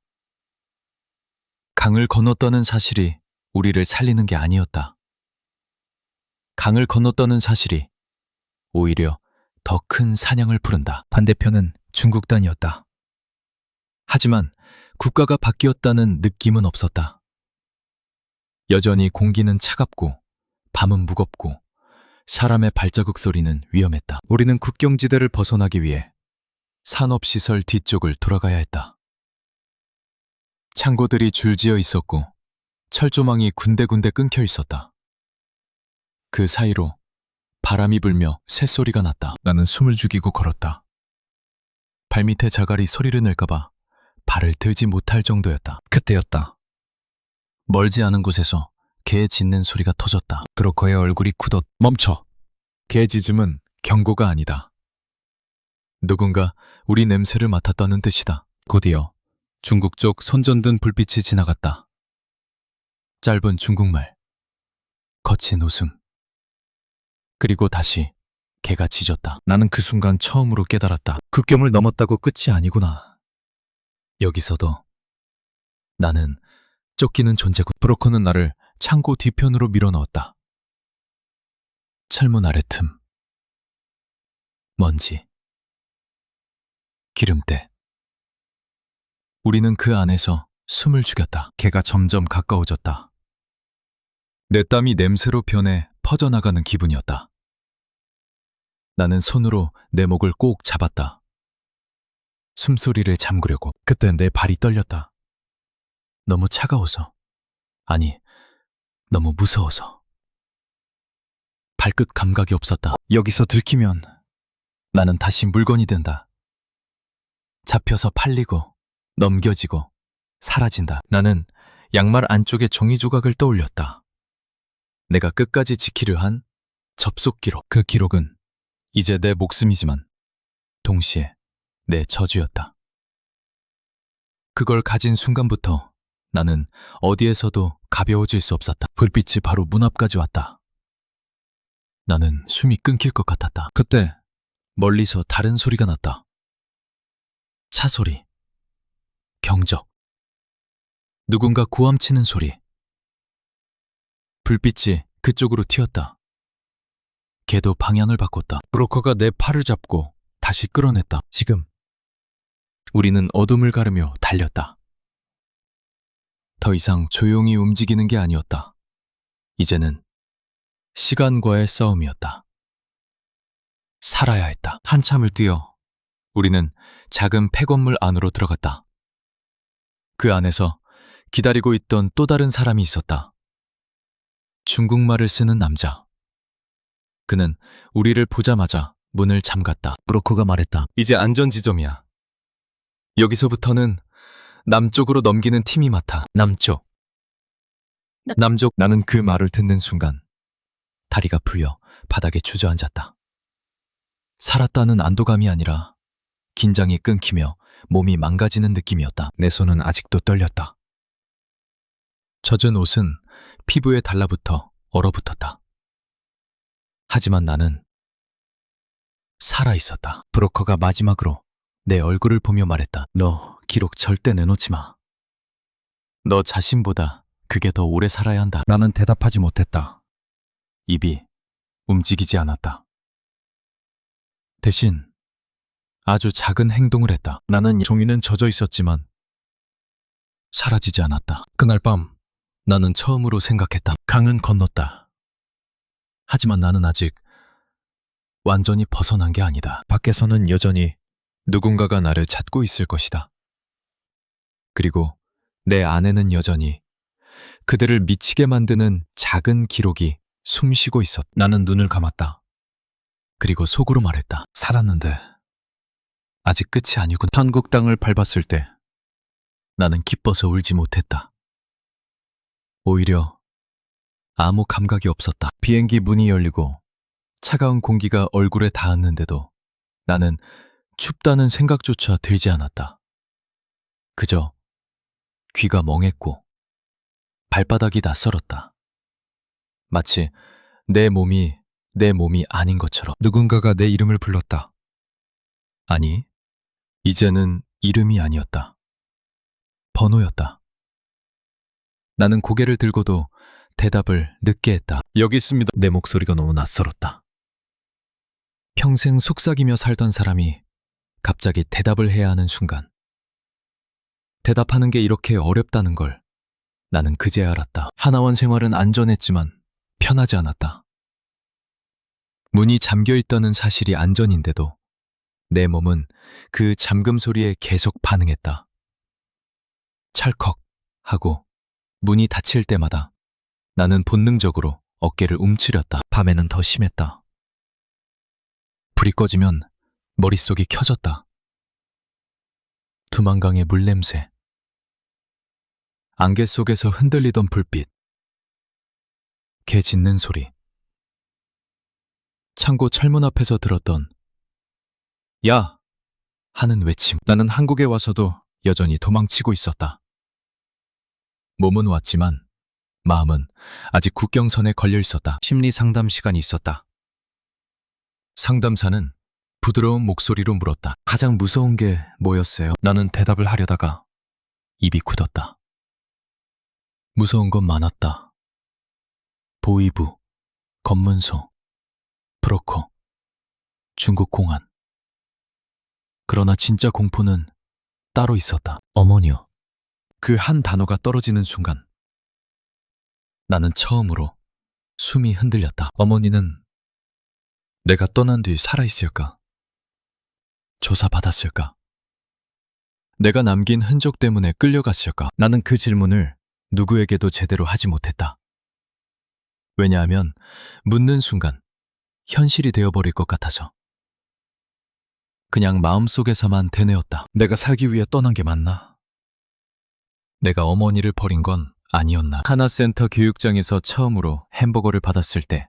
강을 건넜다는 사실이 우리를 살리는 게 아니었다. 강을 건넜다는 사실이 오히려 더 큰 사냥을 부른다. 반대편은 중국단이었다. 하지만 국가가 바뀌었다는 느낌은 없었다. 여전히 공기는 차갑고 밤은 무겁고 사람의 발자국 소리는 위험했다. 우리는 국경지대를 벗어나기 위해 산업시설 뒤쪽을 돌아가야 했다. 창고들이 줄지어 있었고 철조망이 군데군데 끊겨 있었다. 그 사이로 바람이 불며 새소리가 났다. 나는 숨을 죽이고 걸었다. 발밑에 자갈이 소리를 낼까봐 발을 들지 못할 정도였다. 그때였다. 멀지 않은 곳에서 개 짖는 소리가 터졌다. 브로커의 얼굴이 굳었. 멈춰! 개 짖음은 경고가 아니다. 누군가 우리 냄새를 맡았다는 뜻이다. 곧이어 중국 쪽 손전등 불빛이 지나갔다. 짧은 중국말, 거친 웃음. 그리고 다시 개가 짖었다. 나는 그 순간 처음으로 깨달았다. 국경을 넘었다고 끝이 아니구나. 여기서도 나는 쫓기는 존재고. 브로커는 나를 창고 뒤편으로 밀어넣었다. 철문 아래 틈, 먼지, 기름때. 우리는 그 안에서 숨을 죽였다. 개가 점점 가까워졌다. 내 땀이 냄새로 변해 퍼져나가는 기분이었다. 나는 손으로 내 목을 꼭 잡았다. 숨소리를 잠그려고. 그때 내 발이 떨렸다. 너무 차가워서. 아니, 너무 무서워서. 발끝 감각이 없었다. 여기서 들키면 나는 다시 물건이 된다. 잡혀서 팔리고, 넘겨지고, 사라진다. 나는 양말 안쪽의 종이 조각을 떠올렸다. 내가 끝까지 지키려 한 접속 기록. 그 기록은 이제 내 목숨이지만 동시에 내 저주였다. 그걸 가진 순간부터 나는 어디에서도 가벼워질 수 없었다. 불빛이 바로 문 앞까지 왔다. 나는 숨이 끊길 것 같았다. 그때 멀리서 다른 소리가 났다. 차 소리, 경적, 누군가 고함치는 소리. 불빛이 그쪽으로 튀었다. 걔도 방향을 바꿨다. 브로커가 내 팔을 잡고 다시 끌어냈다. 지금 우리는 어둠을 가르며 달렸다. 더 이상 조용히 움직이는 게 아니었다. 이제는 시간과의 싸움이었다. 살아야 했다. 한참을 뛰어 우리는 작은 폐건물 안으로 들어갔다. 그 안에서 기다리고 있던 또 다른 사람이 있었다. 중국말을 쓰는 남자. 그는 우리를 보자마자 문을 잠갔다. 브로커가 말했다. 이제 안전 지점이야. 여기서부터는 남쪽으로 넘기는 팀이 맡아. 남쪽. 남쪽. 나는 그 말을 듣는 순간 다리가 풀려 바닥에 주저앉았다. 살았다는 안도감이 아니라 긴장이 끊기며 몸이 망가지는 느낌이었다. 내 손은 아직도 떨렸다. 젖은 옷은 피부에 달라붙어 얼어붙었다. 하지만 나는 살아있었다. 브로커가 마지막으로 내 얼굴을 보며 말했다. 너 기록 절대 내놓지 마. 너 자신보다 그게 더 오래 살아야 한다. 나는 대답하지 못했다. 입이 움직이지 않았다. 대신 아주 작은 행동을 했다. 나는 종이는 젖어 있었지만 사라지지 않았다. 그날 밤 나는 처음으로 생각했다. 강은 건넜다. 하지만 나는 아직 완전히 벗어난 게 아니다. 밖에서는 여전히 누군가가 나를 찾고 있을 것이다. 그리고 내 안에는 여전히 그들을 미치게 만드는 작은 기록이 숨쉬고 있었다. 나는 눈을 감았다. 그리고 속으로 말했다. 살았는데 아직 끝이 아니군. 한국 땅을 밟았을 때 나는 기뻐서 울지 못했다. 오히려 아무 감각이 없었다. 비행기 문이 열리고 차가운 공기가 얼굴에 닿았는데도 나는 춥다는 생각조차 들지 않았다. 그저 귀가 멍했고 발바닥이 낯설었다. 마치 내 몸이 아닌 것처럼. 누군가가 내 이름을 불렀다. 아니, 이제는 이름이 아니었다. 번호였다. 나는 고개를 들고도 대답을 늦게 했다. 여기 있습니다. 내 목소리가 너무 낯설었다. 평생 속삭이며 살던 사람이 갑자기 대답을 해야 하는 순간, 대답하는 게 이렇게 어렵다는 걸 나는 그제야 알았다. 하나원 생활은 안전했지만 편하지 않았다. 문이 잠겨있다는 사실이 안전인데도 내 몸은 그 잠금 소리에 계속 반응했다. 찰컥 하고 문이 닫힐 때마다 나는 본능적으로 어깨를 움츠렸다. 밤에는 더 심했다. 불이 꺼지면 머릿속이 켜졌다. 두만강의 물냄새, 안개 속에서 흔들리던 불빛, 개 짖는 소리, 창고 철문 앞에서 들었던 야! 하는 외침. 나는 한국에 와서도 여전히 도망치고 있었다. 몸은 왔지만 마음은 아직 국경선에 걸려 있었다. 심리 상담 시간이 있었다. 상담사는 부드러운 목소리로 물었다. 가장 무서운 게 뭐였어요? 나는 대답을 하려다가 입이 굳었다. 무서운 건 많았다. 보이부, 검문소, 브로커, 중국 공안. 그러나 진짜 공포는 따로 있었다. 어머니요. 그 한 단어가 떨어지는 순간 나는 처음으로 숨이 흔들렸다. 어머니는 내가 떠난 뒤 살아있을까? 조사받았을까? 내가 남긴 흔적 때문에 끌려갔을까? 나는 그 질문을 누구에게도 제대로 하지 못했다. 왜냐하면 묻는 순간 현실이 되어버릴 것 같아서. 그냥 마음속에서만 되뇌었다. 내가 살기 위해 떠난 게 맞나? 내가 어머니를 버린 건 아니었나? 하나센터 교육장에서 처음으로 햄버거를 받았을 때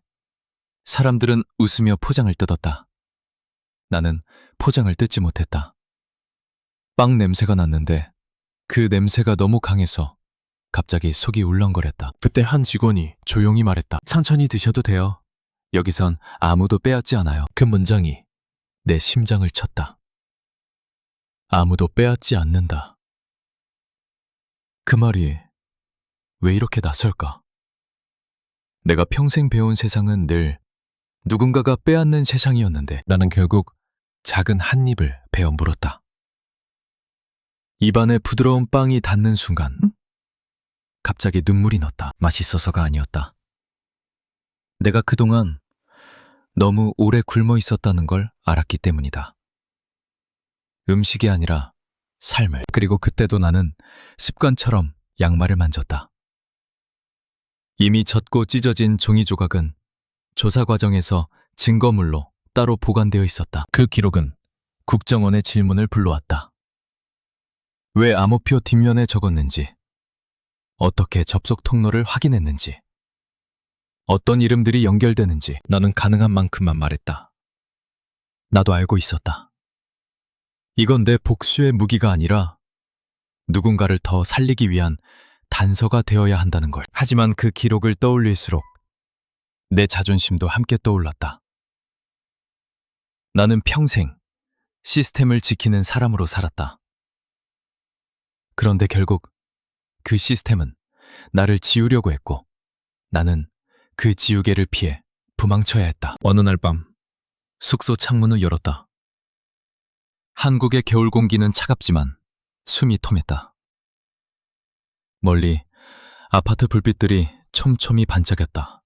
사람들은 웃으며 포장을 뜯었다. 나는 포장을 뜯지 못했다. 빵 냄새가 났는데 그 냄새가 너무 강해서 갑자기 속이 울렁거렸다. 그때 한 직원이 조용히 말했다. 천천히 드셔도 돼요. 여기선 아무도 빼앗지 않아요. 그 문장이 내 심장을 쳤다. 아무도 빼앗지 않는다. 그 말이 왜 이렇게 낯설까? 내가 평생 배운 세상은 늘 누군가가 빼앗는 세상이었는데 나는 결국 작은 한 입을 베어 물었다. 입안에 부드러운 빵이 닿는 순간 갑자기 눈물이 났다. 맛있어서가 아니었다. 내가 그동안 너무 오래 굶어 있었다는 걸 알았기 때문이다. 음식이 아니라 삶을. 그리고 그때도 나는 습관처럼 양말을 만졌다. 이미 젖고 찢어진 종이 조각은 조사 과정에서 증거물로 따로 보관되어 있었다. 그 기록은 국정원의 질문을 불러왔다. 왜 암호표 뒷면에 적었는지, 어떻게 접속 통로를 확인했는지, 어떤 이름들이 연결되는지 나는 가능한 만큼만 말했다. 나도 알고 있었다. 이건 내 복수의 무기가 아니라 누군가를 더 살리기 위한 단서가 되어야 한다는 걸. 하지만 그 기록을 떠올릴수록 내 자존심도 함께 떠올랐다. 나는 평생 시스템을 지키는 사람으로 살았다. 그런데 결국 그 시스템은 나를 지우려고 했고 나는 그 지우개를 피해 도망쳐야 했다. 어느 날 밤 숙소 창문을 열었다. 한국의 겨울 공기는 차갑지만 숨이 텀했다. 멀리 아파트 불빛들이 촘촘히 반짝였다.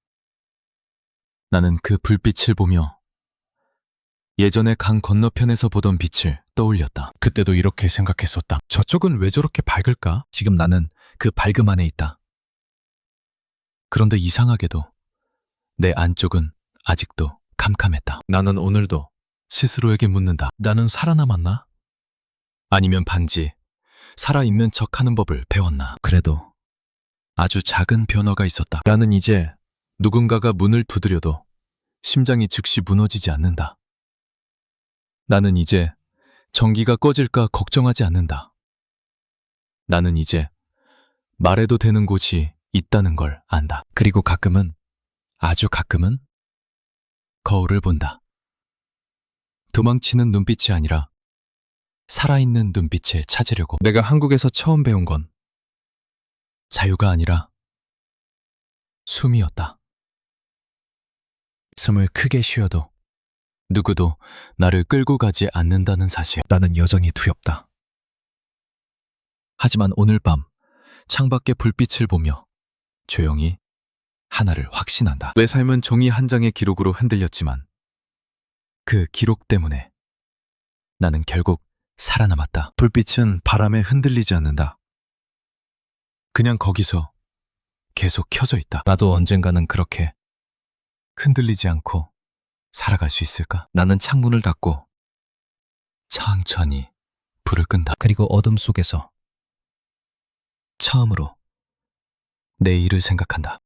나는 그 불빛을 보며 예전에 강 건너편에서 보던 빛을 떠올렸다. 그때도 이렇게 생각했었다. 저쪽은 왜 저렇게 밝을까? 지금 나는 그 밝음 안에 있다. 그런데 이상하게도 내 안쪽은 아직도 캄캄했다. 나는 오늘도 스스로에게 묻는다. 나는 살아남았나? 아니면 반지 살아있는 척하는 법을 배웠나? 그래도 아주 작은 변화가 있었다. 나는 이제 누군가가 문을 두드려도 심장이 즉시 무너지지 않는다. 나는 이제 전기가 꺼질까 걱정하지 않는다. 나는 이제 말해도 되는 곳이 있다는 걸 안다. 그리고 가끔은, 아주 가끔은 거울을 본다. 도망치는 눈빛이 아니라 살아있는 눈빛을 찾으려고. 내가 한국에서 처음 배운 건 자유가 아니라 숨이었다. 숨을 크게 쉬어도 누구도 나를 끌고 가지 않는다는 사실. 나는 여전히 두렵다. 하지만 오늘 밤 창밖의 불빛을 보며 조용히 하나를 확신한다. 내 삶은 종이 한 장의 기록으로 흔들렸지만 그 기록 때문에 나는 결국 살아남았다. 불빛은 바람에 흔들리지 않는다. 그냥 거기서 계속 켜져 있다. 나도 언젠가는 그렇게. 흔들리지 않고 살아갈 수 있을까? 나는 창문을 닫고 천천히 불을 끈다. 그리고 어둠 속에서 처음으로 내일을 생각한다.